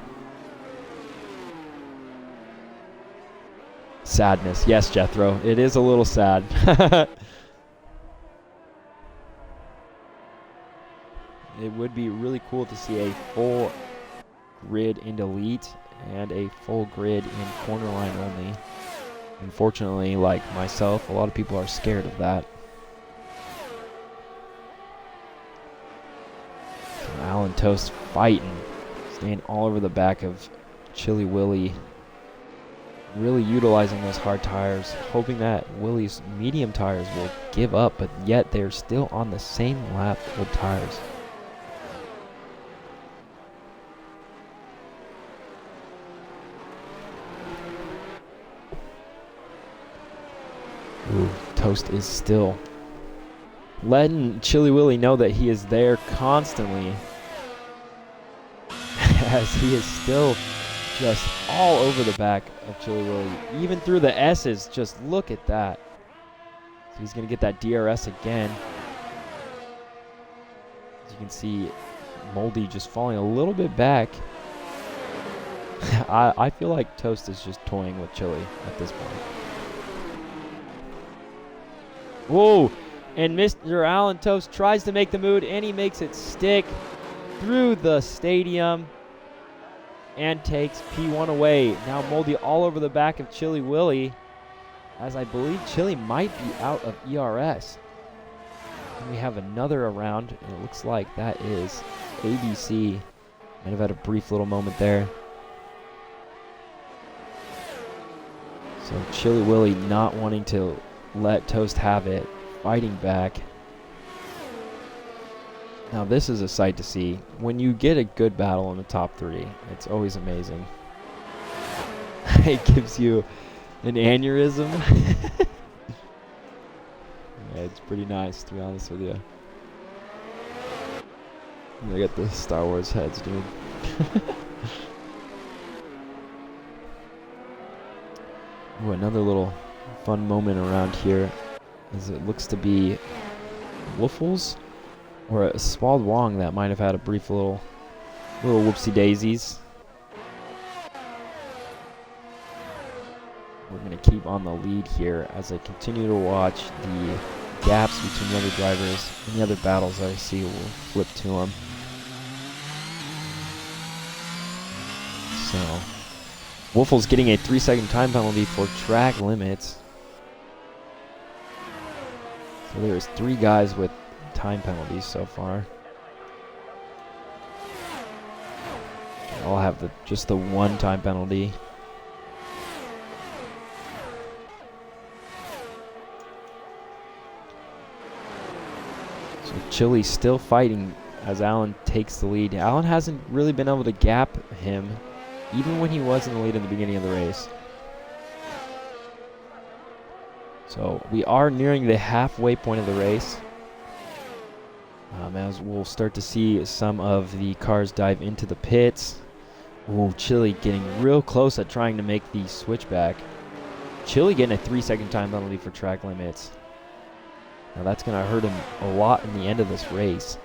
Sadness, yes, Jethro, it is a little sad. It would be really cool to see a full grid in Elite and a full grid in corner line only. Unfortunately, like myself, a lot of people are scared of that. So Alan Toast fighting, staying all over the back of Chili Willy, really utilizing those hard tires, hoping that Willy's medium tires will give up, but yet they're still on the same lap of tires. Ooh, Toast is still letting Chili Willy know that he is there constantly as he is still just all over the back of Chili Willy, even through the S's. Just look at that. So he's going to get that DRS again. As you can see, Moldy just falling a little bit back. I feel like Toast is just toying with Chili at this point. Whoa, and Mr. Alan Toast tries to make the move, and he makes it stick through the stadium and takes P1 away. Now Moldy all over the back of Chili Willy, as I believe Chili might be out of ERS. And we have another around, and it looks like that is ABC. Might have had a brief little moment there. So Chili Willy not wanting to let Toast have it, fighting back. Now this is a sight to see. When you get a good battle in the top three, it's always amazing. It gives you an aneurysm. Yeah, it's pretty nice, to be honest with you. I got the Star Wars heads, dude. Ooh, another little fun moment around here is it looks to be Woofles or a Spald Wong that might have had a brief little whoopsie daisies. We're going to keep on the lead here as I continue to watch the gaps between the other drivers and the other battles I see will flip to them. So Wolfel's getting a 3-second time penalty for track limits. So there's 3 guys with time penalties so far. They all have just the 1 time penalty. So Chili's still fighting as Allen takes the lead. Allen hasn't really been able to gap him, even when he was in the lead in the beginning of the race. So we are nearing the halfway point of the race. As we'll start to see some of the cars dive into the pits. Ooh, Chili getting real close at trying to make the switchback. Chili getting a 3-second time penalty for track limits. Now that's going to hurt him a lot in the end of this race,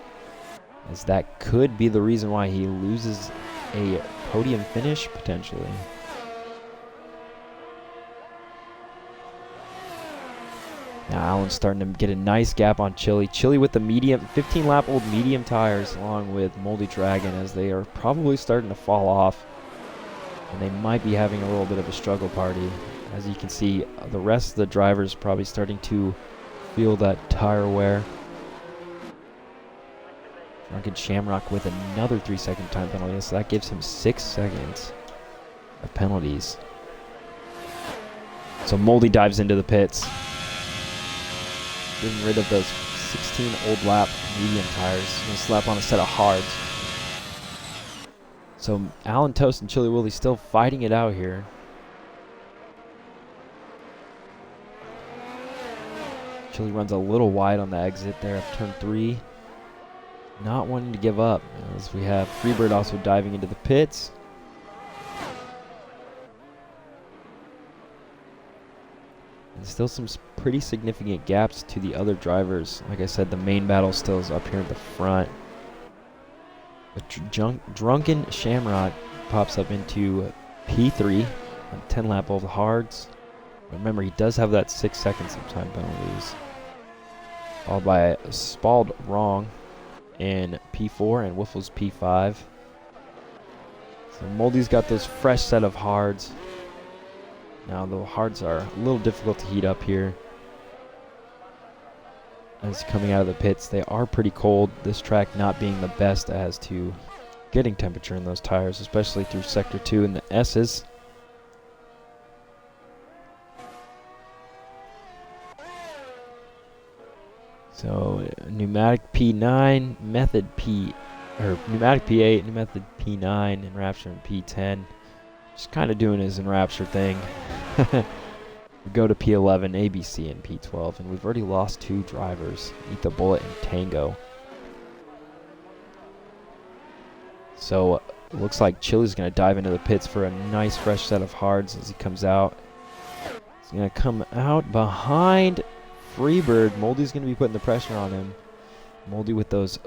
as that could be the reason why he loses a podium finish potentially. Now Allen's starting to get a nice gap on Chili. Chili with the medium, 15-lap-old medium tires along with Moldy Dragon, as they are probably starting to fall off. And they might be having a little bit of a struggle party. As you can see, the rest of the drivers probably starting to feel that tire wear. Drunken Shamrock with another 3-second time penalty, so that gives him 6 seconds of penalties. So Moldy dives into the pits, getting rid of those 16 old lap medium tires. Gonna slap on a set of hards. So Allen Toast and Chili Willy still fighting it out here. Chili runs a little wide on the exit there of turn 3. Not wanting to give up, as we have Freebird also diving into the pits. And still some pretty significant gaps to the other drivers. Like I said, the main battle still is up here at the front. But Drunken Shamrock pops up into P3 on 10-lap-old hards. Remember, he does have that 6 seconds of time penalties. Followed by Spald Wrong in P4 and Wiffles P5. So Moldy's got those fresh set of hards. Now the hards are a little difficult to heat up here. As coming out of the pits, they are pretty cold. This track not being the best as to getting temperature in those tires, especially through Sector 2 and the S's. So pneumatic P9, method pneumatic P8, method P9, Enrapture and P10. Just kind of doing his Enrapture thing. We go to P11, ABC, and P12, and we've already lost 2 drivers, Eat the Bullet and Tango. So it looks like Chili's going to dive into the pits for a nice fresh set of hards as he comes out. He's going to come out behind Freebird. Moldy's going to be putting the pressure on him. Moldy with those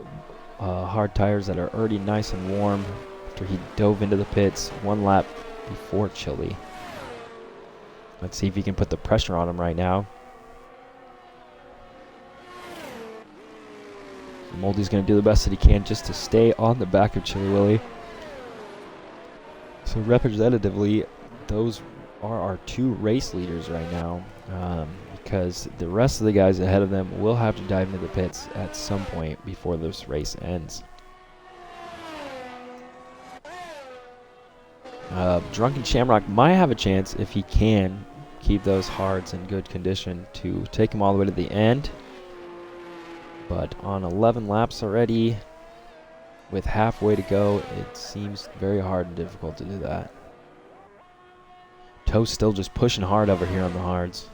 hard tires that are already nice and warm after he dove into the pits 1 lap before Chili. Let's see if he can put the pressure on him right now. Moldy's going to do the best that he can just to stay on the back of Chili Willy. So representatively, those are our 2 race leaders right now, because the rest of the guys ahead of them will have to dive into the pits at some point before this race ends. Drunken Shamrock might have a chance, if he can keep those hards in good condition, to take him all the way to the end. But on 11 laps already, with halfway to go, it seems very hard and difficult to do that. Toast still just pushing hard over here on the hards.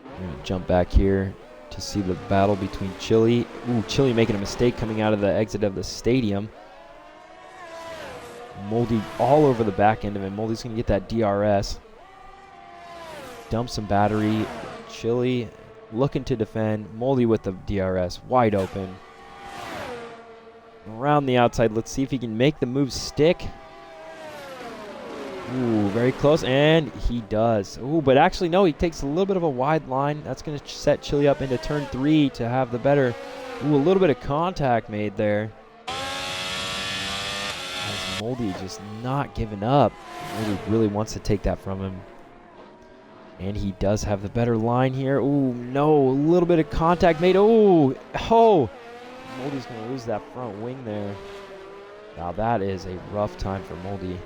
I'm going to jump back here to see the battle between Chili. Ooh, Chili making a mistake coming out of the exit of the stadium. Moldy all over the back end of him. Moldy's going to get that DRS. Dump some battery. Chili looking to defend. Moldy with the DRS wide open. Around the outside. Let's see if he can make the move stick. Ooh, very close, and he does. Ooh, but actually, no, he takes a little bit of a wide line. That's going to set Chili up into turn 3 to have the better. Ooh, a little bit of contact made there. As Moldy just not giving up. Moldy really wants to take that from him. And he does have the better line here. Ooh, no, a little bit of contact made. Ooh, oh. Moldy's going to lose that front wing there. Now that is a rough time for Moldy.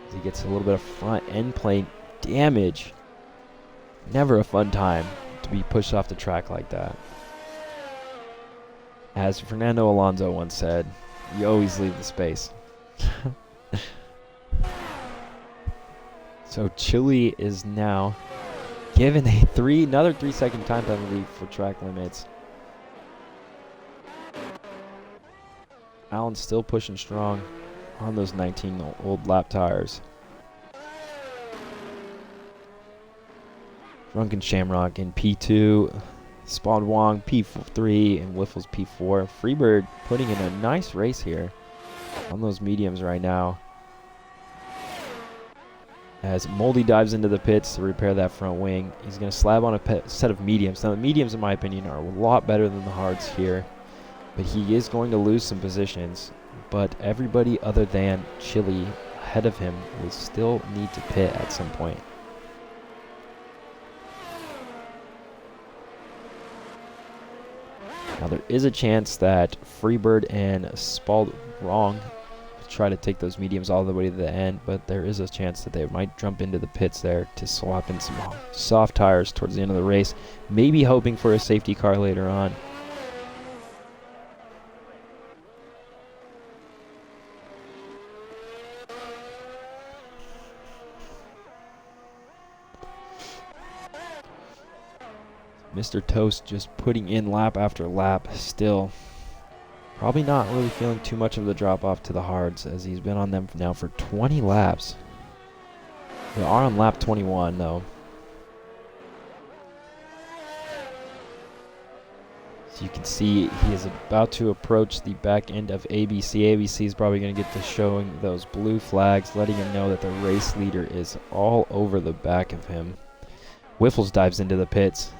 As he gets a little bit of front end plane damage. Never a fun time to be pushed off the track like that. As Fernando Alonso once said, you always leave the space. So Chile is now given another 3-second time penalty for track limits. Allen's still pushing strong on those 19 old lap tires. Drunken Shamrock in P2, Spawn Wong P3, and Wiffles P4. Freebird putting in a nice race here on those mediums right now. As Moldy dives into the pits to repair that front wing, he's going to slab on a set of mediums. Now the mediums, in my opinion, are a lot better than the hards here, but he is going to lose some positions. But everybody other than Chile ahead of him will still need to pit at some point. Now there is a chance that Freebird and Spald Wrong try to take those mediums all the way to the end, but there is a chance that they might jump into the pits there to swap in some soft tires towards the end of the race, maybe hoping for a safety car later on. Mr. Toast just putting in lap after lap still. Probably not really feeling too much of the drop off to the hards, as he's been on them now for 20 laps. We are on lap 21 though. So you can see he is about to approach the back end of ABC. ABC is probably going to get to showing those blue flags, letting him know that the race leader is all over the back of him. Wiffles dives into the pits,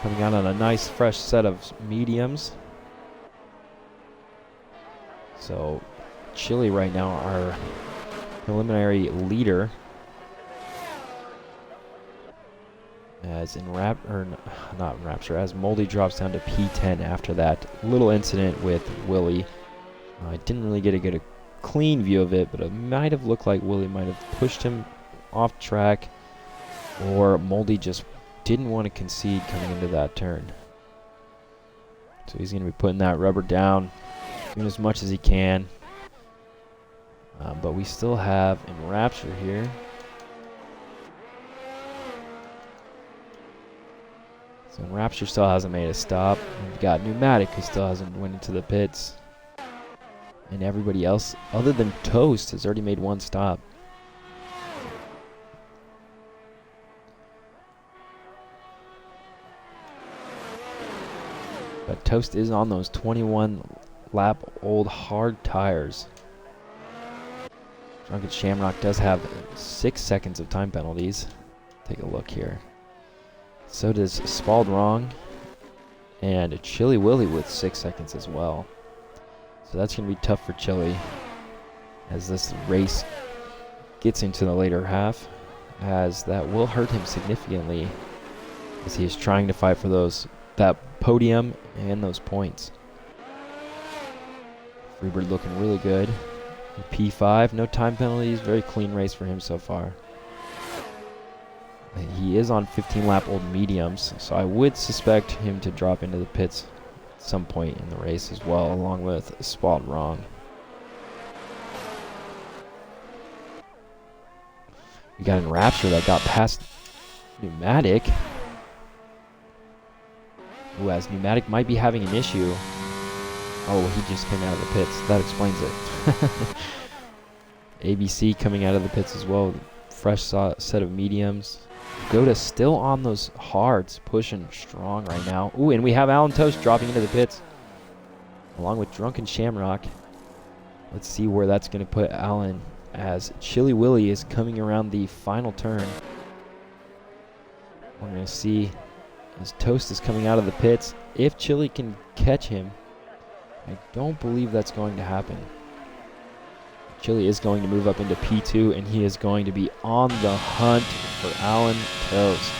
coming out on a nice fresh set of mediums. So Chile right now our preliminary leader, as in as Moldy drops down to P10 after that little incident with Willie. I didn't really get a clean view of it, but it might have looked like Willie might have pushed him off track, or Moldy just didn't want to concede coming into that turn. So he's going to be putting that rubber down, doing as much as he can. But we still have Enrapture here. So Enrapture still hasn't made a stop. We've got Pneumatic, who still hasn't went into the pits. And everybody else, other than Toast, has already made one stop. But Toast is on those 21 lap old hard tires. Drunken Shamrock does have 6 seconds of time penalties. Take a look here. So does Spald Wrong and Chili Willy with 6 seconds as well. So that's going to be tough for Chili as this race gets into the later half, as that will hurt him significantly as he is trying to fight for that podium and those points. Freebird looking really good. P5, no time penalties, very clean race for him so far. He is on 15 lap old mediums, so I would suspect him to drop into the pits at some point in the race as well, along with Spot Wrong. We got Enrapture that got past Pneumatic. Ooh, as Pneumatic might be having an issue. Oh, he just came out of the pits. That explains it. ABC coming out of the pits as well. Fresh set of mediums. Goda still on those hards, pushing strong right now. Ooh, and we have Alan Toast dropping into the pits, along with Drunken Shamrock. Let's see where that's going to put Alan, as Chili Willy is coming around the final turn. We're going to see as Toast is coming out of the pits if Chili can catch him. I don't believe that's going to happen. Chili is going to move up into P2, and he is going to be on the hunt for Alan Toast.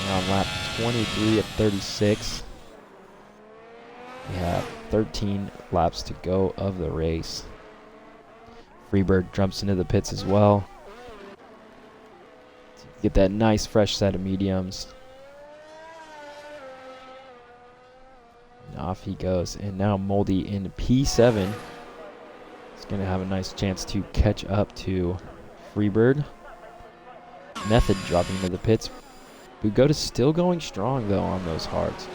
And on lap 23 at 36. We have 13 laps to go of the race. Freebird jumps into the pits as well. Get that nice fresh set of mediums. And off he goes. And now Moldy in P7. He's going to have a nice chance to catch up to Freebird. Method dropping into the pits. Bugota's still going strong though on those hards.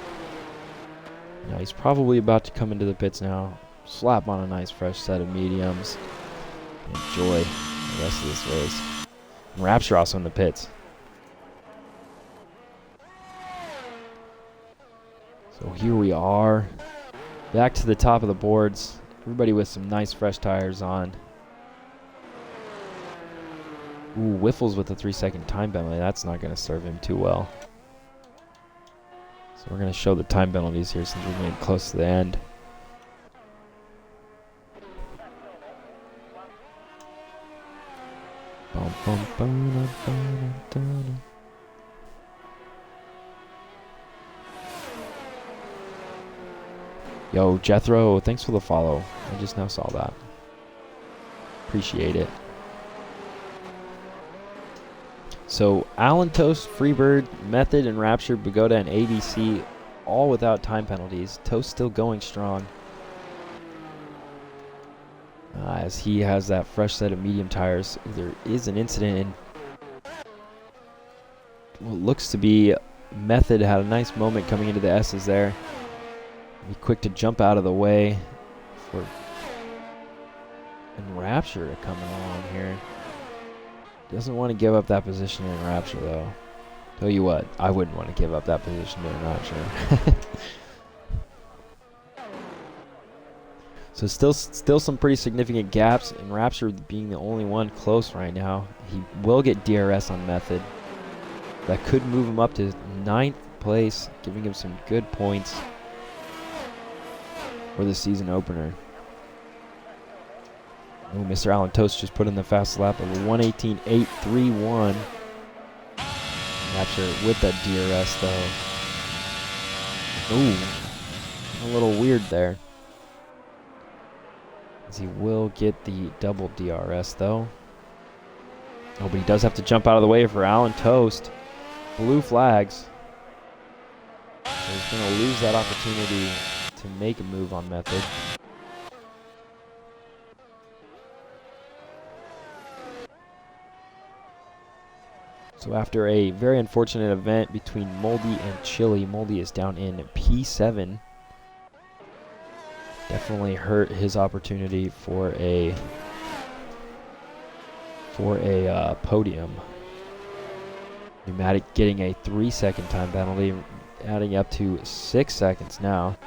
Now he's probably about to come into the pits now. Slap on a nice fresh set of mediums. Enjoy the rest of this race. And Rapture also in the pits. So here we are. Back to the top of the boards. Everybody with some nice fresh tires on. Ooh, Whiffles with a 3-second time penalty. That's not going to serve him too well. So we're going to show the time penalties here since we're getting close to the end. Yo, Jethro, thanks for the follow. I just now saw that. Appreciate it. So, Alan Toast, Freebird, Method, and Rapture, Bugota, and ABC, all without time penalties. Toast still going strong. As he has that fresh set of medium tires. There is an incident in what looks to be Method had a nice moment coming into the S's there. Be quick to jump out of the way for and Rapture to coming along here. Doesn't want to give up that position in Rapture though. Tell you what, I wouldn't want to give up that position in Rapture. So still some pretty significant gaps, and Rapture being the only one close right now. He will get DRS on Method. That could move him up to 9th place, giving him some good points for the season opener. Oh, Mr. Alan Toast just put in the fastest lap of a 1:18.831. Rapture with that DRS though. Ooh, a little weird there. As he will get the double DRS though. Oh, but he does have to jump out of the way for Alan Toast. Blue flags. So he's going to lose that opportunity to make a move on Method. So after a very unfortunate event between Moldy and Chili, Moldy is down in P7. Definitely hurt his opportunity for a podium. Pneumatic getting a 3-second time penalty, adding up to 6 seconds now.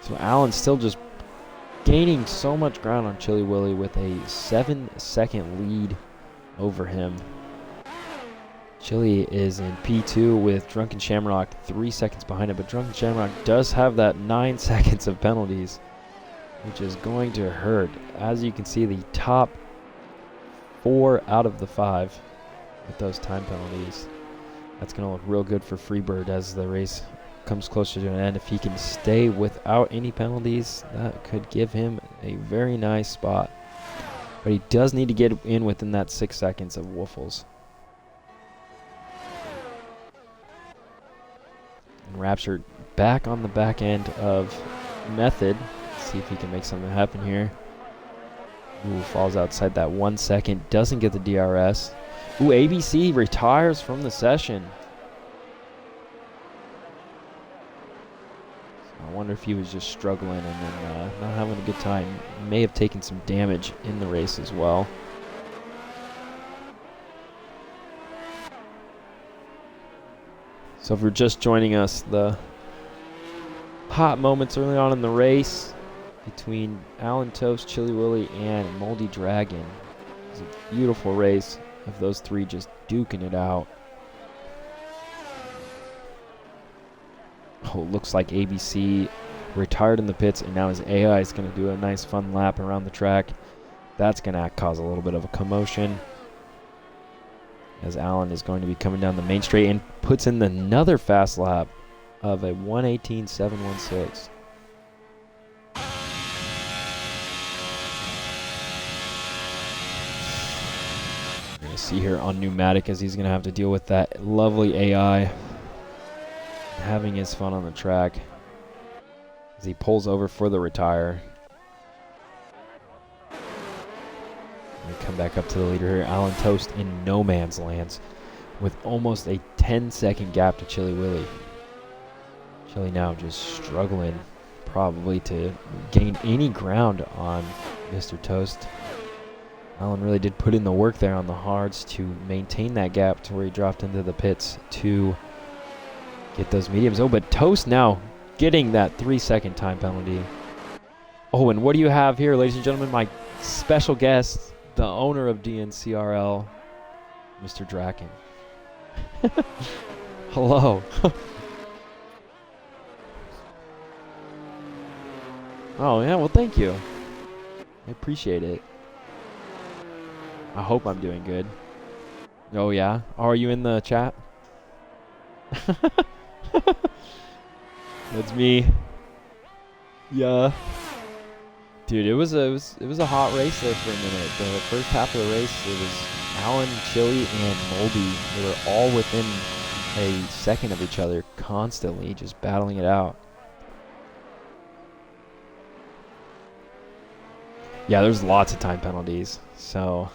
So Alan's still just gaining so much ground on Chili Willy with a 7-second lead over him. Chili is in P2 with Drunken Shamrock 3 seconds behind him, but Drunken Shamrock does have that 9 seconds of penalties, which is going to hurt. As you can see, the top 4 out of the 5 with those time penalties. That's going to look real good for Freebird as the race comes closer to an end. If he can stay without any penalties, that could give him a very nice spot. But he does need to get in within that 6 seconds of Woofles. And Rapture back on the back end of Method. Let's see if he can make something happen here. Ooh, falls outside that 1 second. Doesn't get the DRS. Ooh, ABC retires from the session. I wonder if he was just struggling and then not having a good time. May have taken some damage in the race as well. So if you're just joining us, the hot moments early on in the race between Alan Toast, Chili Willy, and Moldy Dragon. It was a beautiful race of those three just duking it out. Oh, looks like ABC retired in the pits, and now his AI is going to do a nice fun lap around the track. That's going to cause a little bit of a commotion, as Alan is going to be coming down the main straight and puts in another fast lap of a 1:18.716. We're going to see here on pneumatic as he's going to have to deal with that lovely AI having his fun on the track as he pulls over for the retire. We come back up to the leader here. Alan Toast in no man's lands with almost a 10-second gap to Chili Willy. Chili now just struggling probably to gain any ground on Mr. Toast. Alan really did put in the work there on the hards to maintain that gap to where he dropped into the pits to get those mediums. Oh, but Toast now getting that 3-second time penalty. Oh, and what do you have here, ladies and gentlemen? My special guest, the owner of DNCRL, Mr. Draken. Hello. Oh, yeah, well, thank you. I appreciate it. I hope I'm doing good. Oh, yeah? Are you in the chat? That's me. Yeah. Dude, it was a hot race there for a minute. The first half of the race, it was Alan, Chili, and Moldy. They were all within a second of each other, constantly just battling it out. Yeah, there's lots of time penalties. So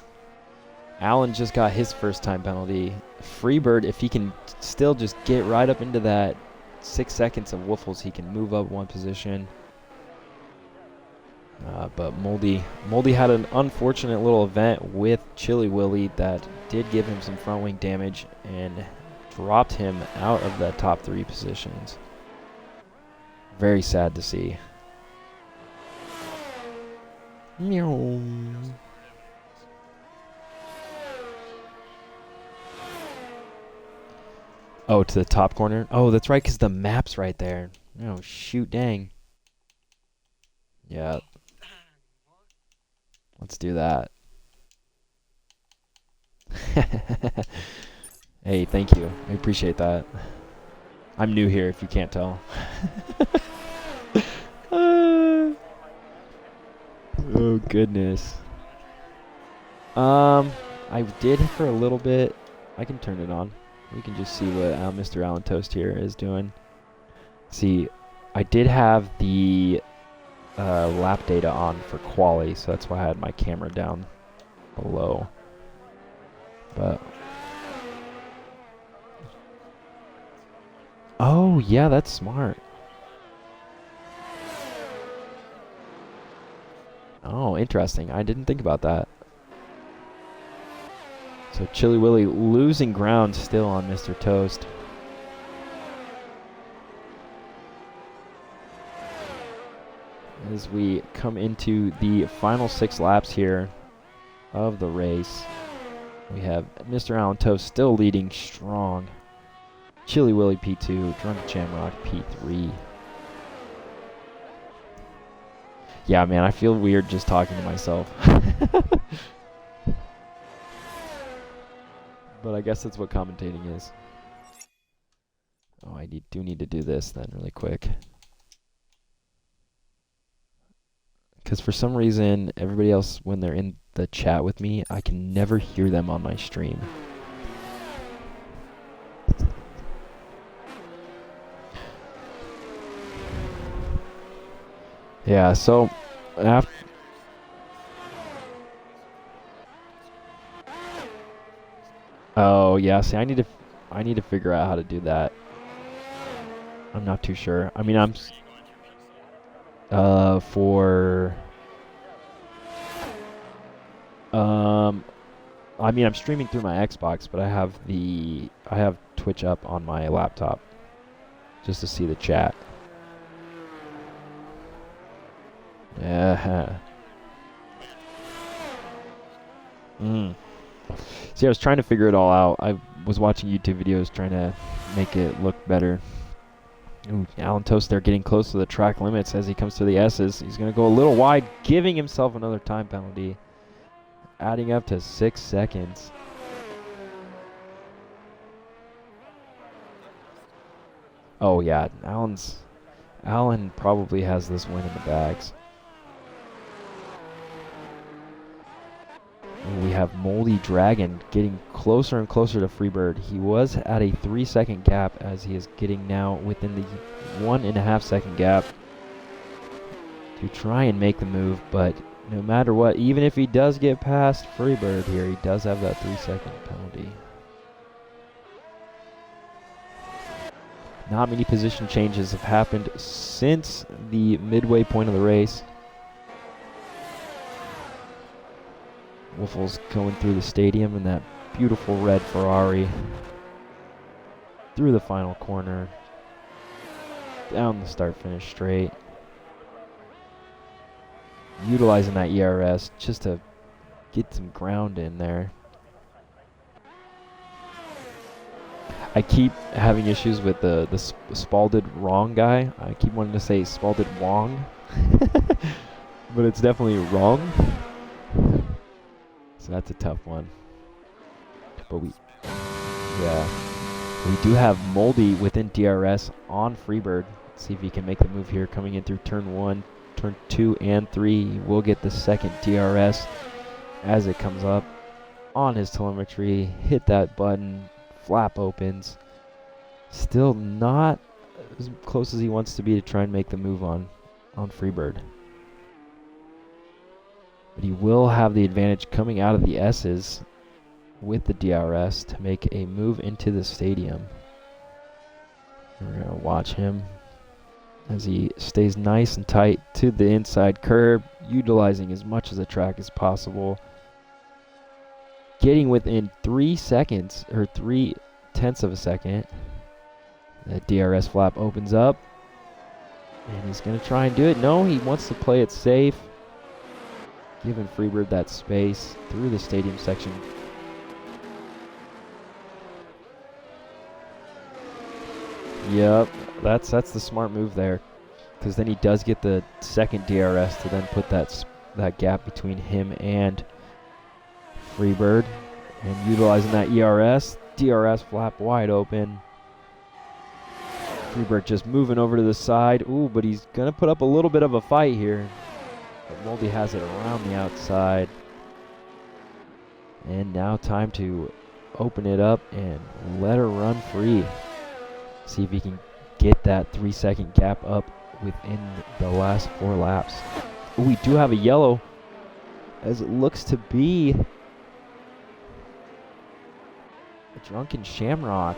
Alan just got his first time penalty. Freebird, if he can still just get right up into that 6 seconds of Woofles, he can move up one position. But Moldy had an unfortunate little event with Chili Willy that did give him some front wing damage and dropped him out of the top 3 positions. Very sad to see. Meow. Oh, to the top corner? Oh, that's right, because the map's right there. Oh, shoot, dang. Yeah. Let's do that. Hey, thank you. I appreciate that. I'm new here, if you can't tell. Oh, goodness. I did for a little bit. I can turn it on. We can just see what Mr. Alan Toast here is doing. See, I did have the lap data on for quali, so that's why I had my camera down below. But oh yeah, that's smart. Oh, interesting. I didn't think about that. So Chili Willy losing ground still on Mr. Toast. As we come into the final 6 laps here of the race, we have Mr. Alan Toast still leading strong. Chili Willy P2, Drunken Shamrock P3. Yeah, man, I feel weird just talking to myself. But I guess that's what commentating is. Oh, I do need to do this then really quick. Because for some reason, everybody else, when they're in the chat with me, I can never hear them on my stream. Yeah, so after oh yeah, see, I need to figure out how to do that. I'm not too sure. I mean, I'm for I mean, I'm streaming through my Xbox, but I have Twitch up on my laptop just to see the chat. Yeah. See, I was trying to figure it all out. I was watching YouTube videos trying to make it look better. Ooh, Alan Toast there getting close to the track limits as he comes to the S's. He's going to go a little wide, giving himself another time penalty, adding up to 6 seconds. Oh yeah, Alan probably has this win in the bags. And we have Moldy Dragon getting closer and closer to Freebird. He was at a 3-second gap as he is getting now within the 1.5 second gap to try and make the move, but no matter what, even if he does get past Freebird here, he does have that 3-second penalty. Not many position changes have happened since the midway point of the race. Wiffles going through the stadium in that beautiful red Ferrari. Through the final corner. Down the start-finish straight. Utilizing that ERS just to get some ground in there. I keep having issues with the Spalded wrong guy. I keep wanting to say Spalded Wong. But it's definitely wrong. So that's a tough one. But we do have Moldy within DRS on Freebird. Let's see if he can make the move here coming in through turn 1, turn 2, and 3. He will get the second DRS as it comes up on his telemetry. Hit that button. Flap opens. Still not as close as he wants to be to try and make the move on Freebird. But he will have the advantage coming out of the S's with the DRS to make a move into the stadium. We're going to watch him as he stays nice and tight to the inside curb, utilizing as much of the track as possible. Getting within 3 seconds, or 0.3 of a second. The DRS flap opens up. And he's going to try and do it. No, he wants to play it safe. Giving Freebird that space through the stadium section. Yep, that's the smart move there. Because then he does get the second DRS to then put that gap between him and Freebird. And utilizing that ERS, DRS flap wide open. Freebird just moving over to the side. Ooh, but he's going to put up a little bit of a fight here. But Moldy has it around the outside. And now time to open it up and let her run free. See if he can get that 3-second gap up within the last 4 laps. Ooh, we do have a yellow, as it looks to be a Drunken Shamrock.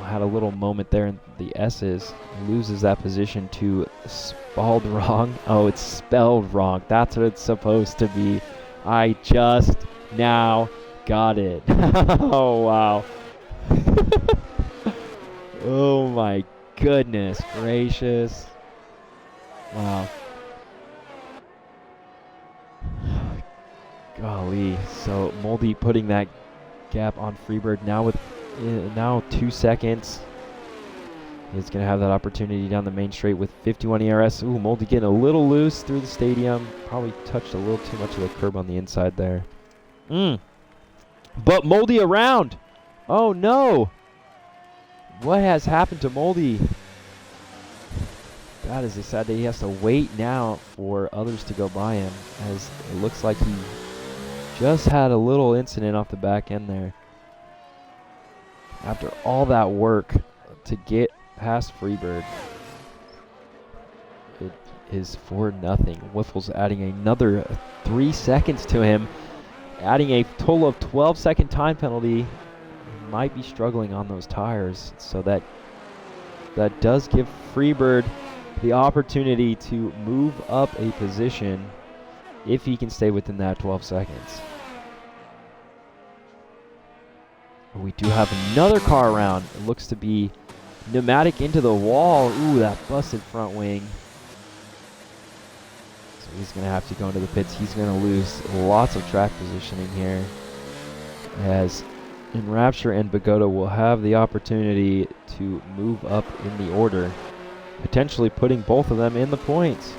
Had a little moment there in the S's. Loses that position to Spelled Wrong. Oh, it's spelled wrong. That's what it's supposed to be. I just now got it. Oh, wow. Oh, my goodness gracious. Wow. Golly. So, Moldy putting that gap on Freebird now with now 2 seconds. He's going to have that opportunity down the main straight with 51 ERS. Ooh, Moldy getting a little loose through the stadium. Probably touched a little too much of the curb on the inside there. But Moldy around. Oh, no. What has happened to Moldy? That is sad that he has to wait now for others to go by him, as it looks like he just had a little incident off the back end there. After all that work to get past Freebird, it is for nothing. Wiffles adding another 3 seconds to him, adding a total of 12-second time penalty. He might be struggling on those tires, so that does give Freebird the opportunity to move up a position if he can stay within that 12 seconds. We do have another car around. It looks to be pneumatic into the wall. Ooh, that busted front wing. So he's going to have to go into the pits. He's going to lose lots of track positioning here, as Enrapture and Bagoda will have the opportunity to move up in the order. potentially putting both of them in the points.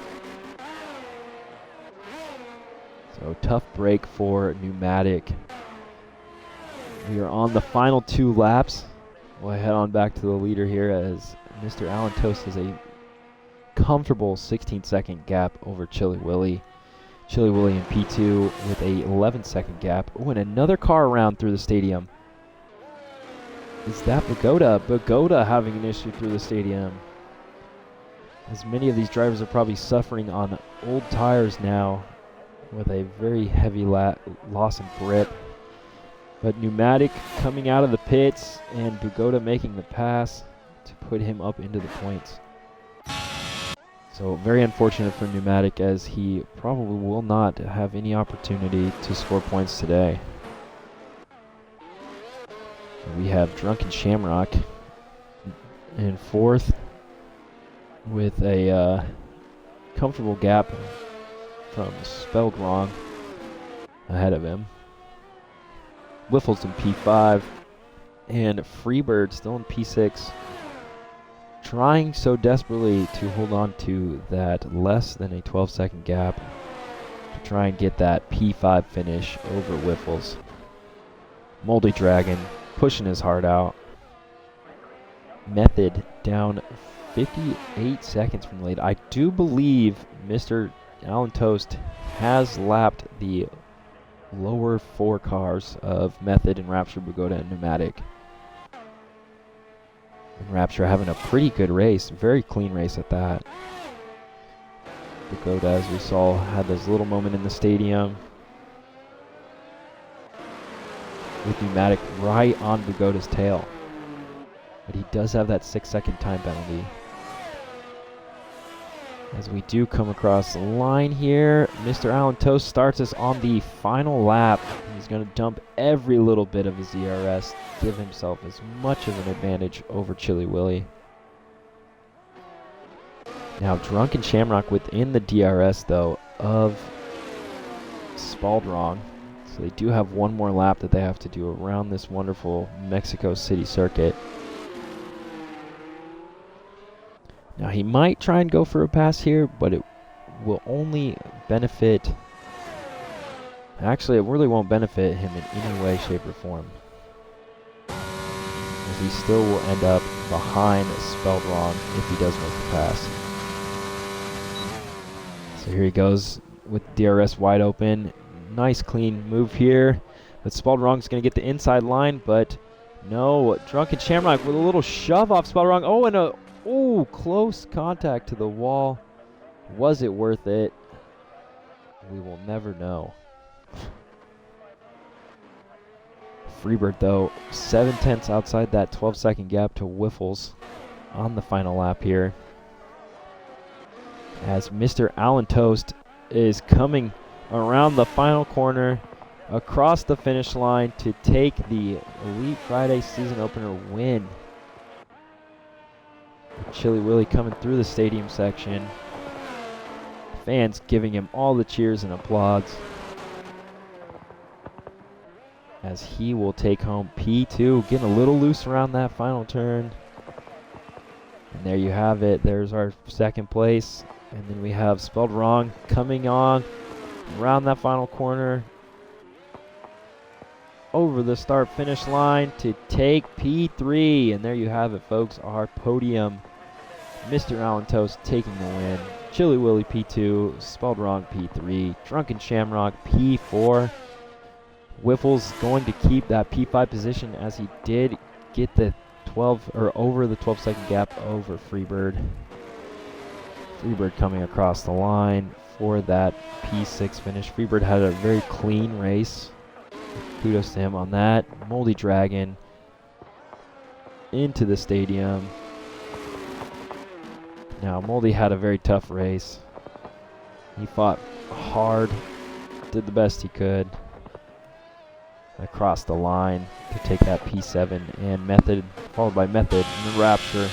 So tough break for Pneumatic. We are on the final 2 laps. We'll head on back to the leader here as Mr. Alan Toast has a comfortable 16-second gap over Chili Willy. Chili Willy in P2 with a 11-second gap. Oh, and another car around through the stadium. Is that Bagoda? Bagoda having an issue through the stadium. As many of these drivers are probably suffering on old tires now with a very heavy loss in grip. But Pneumatic coming out of the pits and Bagoda making the pass to put him up into the points. So very unfortunate for Pneumatic as he probably will not have any opportunity to score points today. We have Drunken Shamrock in 4th with a comfortable gap from Spelled Wrong ahead of him. Wiffles in P5 and Freebird still in P6, trying so desperately to hold on to that less than a 12-second gap to try and get that P5 finish over Wiffles. Moldy Dragon pushing his heart out. Method down 58 seconds from the lead. I do believe Mr. Alan Toast has lapped the lower 4 cars of Method and Rapture, Bagoda, and Pneumatic. And Rapture having a pretty good race, very clean race at that. Bagoda, as we saw, had this little moment in the stadium with Pneumatic right on Bagoda's tail. But he does have that 6-second time penalty. As we do come across the line here, Mr. Alan Toast starts us on the final lap. He's going to dump every little bit of his ERS, give himself as much of an advantage over Chili Willy. Now, Drunken Shamrock within the DRS, though, of Spaldwrong. So they do have one more lap that they have to do around this wonderful Mexico City circuit. Now he might try and go for a pass here, but it will only benefit... Actually, it really won't benefit him in any way, shape, or form, as he still will end up behind Spelled Wrong if he does make the pass. So here he goes with DRS wide open. Nice clean move here. But Spelled Wrong's going to get the inside line, but no. Drunken Shamrock with a little shove off Spelled Wrong. Oh, and a... Ooh, close contact to the wall. Was it worth it? We will never know. Freebird, though, 7/10 outside that 12-second gap to Wiffles on the final lap here. As Mr. Alan Toast is coming around the final corner across the finish line to take the Elite Friday season opener win. Chili Willy coming through the stadium section. Fans giving him all the cheers and applause as he will take home P2, getting a little loose around that final turn. And there you have it. There's our second place. And then we have Spelled Wrong coming on around that final corner over the start-finish line to take P3. And there you have it, folks, our podium. Mr. Alan Toast taking the win. Chili Willy P2, Spelled Wrong P3, Drunken Shamrock P4. Wiffles going to keep that P5 position as he did get the 12 or over the 12-second gap over Freebird. Freebird coming across the line for that P6 finish. Freebird had a very clean race. Kudos to him on that. Moldy Dragon into the stadium. Now, Moldy had a very tough race. He fought hard, did the best he could across the line to take that P7, and Method, followed by Method, and Rapture,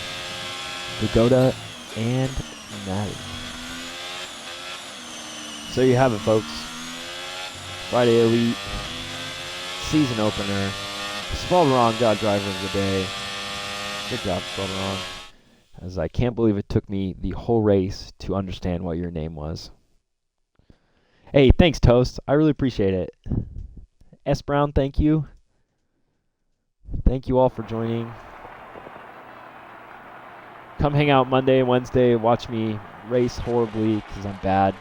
Pagoda, and Natty. So you have it, folks. Friday Elite season opener. Spelled Wrong got driver of the day. Good job, Spelled Wrong. as I can't believe it took me the whole race to understand what your name was. Hey, thanks, Toast. I really appreciate it. S. Brown, thank you. Thank you all for joining. Come hang out Monday and Wednesday. Watch me race horribly because I'm bad.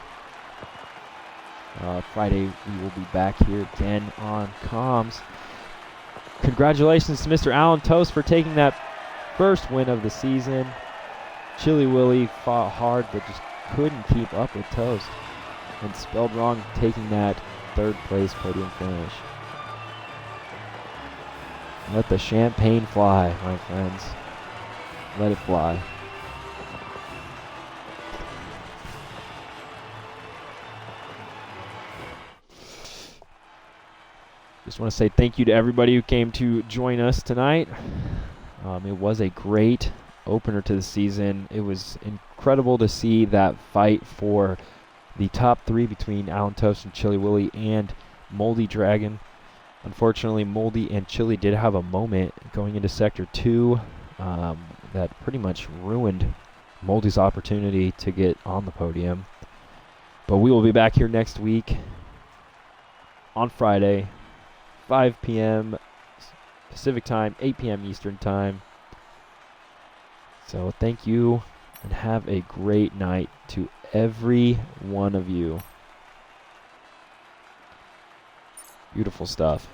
Friday, we will be back here again on comms. Congratulations to Mr. Alan Toast for taking that first win of the season. Chili Willy fought hard but just couldn't keep up with Toast. And spelled wrong taking that third place podium finish. Let the champagne fly, my friends. Let it fly. Just want to say thank you to everybody who came to join us tonight. It was a great opener to the season. It was incredible to see that fight for the top three between Alan Toast and Chili Willy and Moldy Dragon. Unfortunately, Moldy and Chili did have a moment going into Sector 2 that pretty much ruined Moldy's opportunity to get on the podium. But we will be back here next week on Friday, 5 p.m. Pacific Time, 8 p.m. Eastern Time. So thank you and have a great night to every one of you. Beautiful stuff.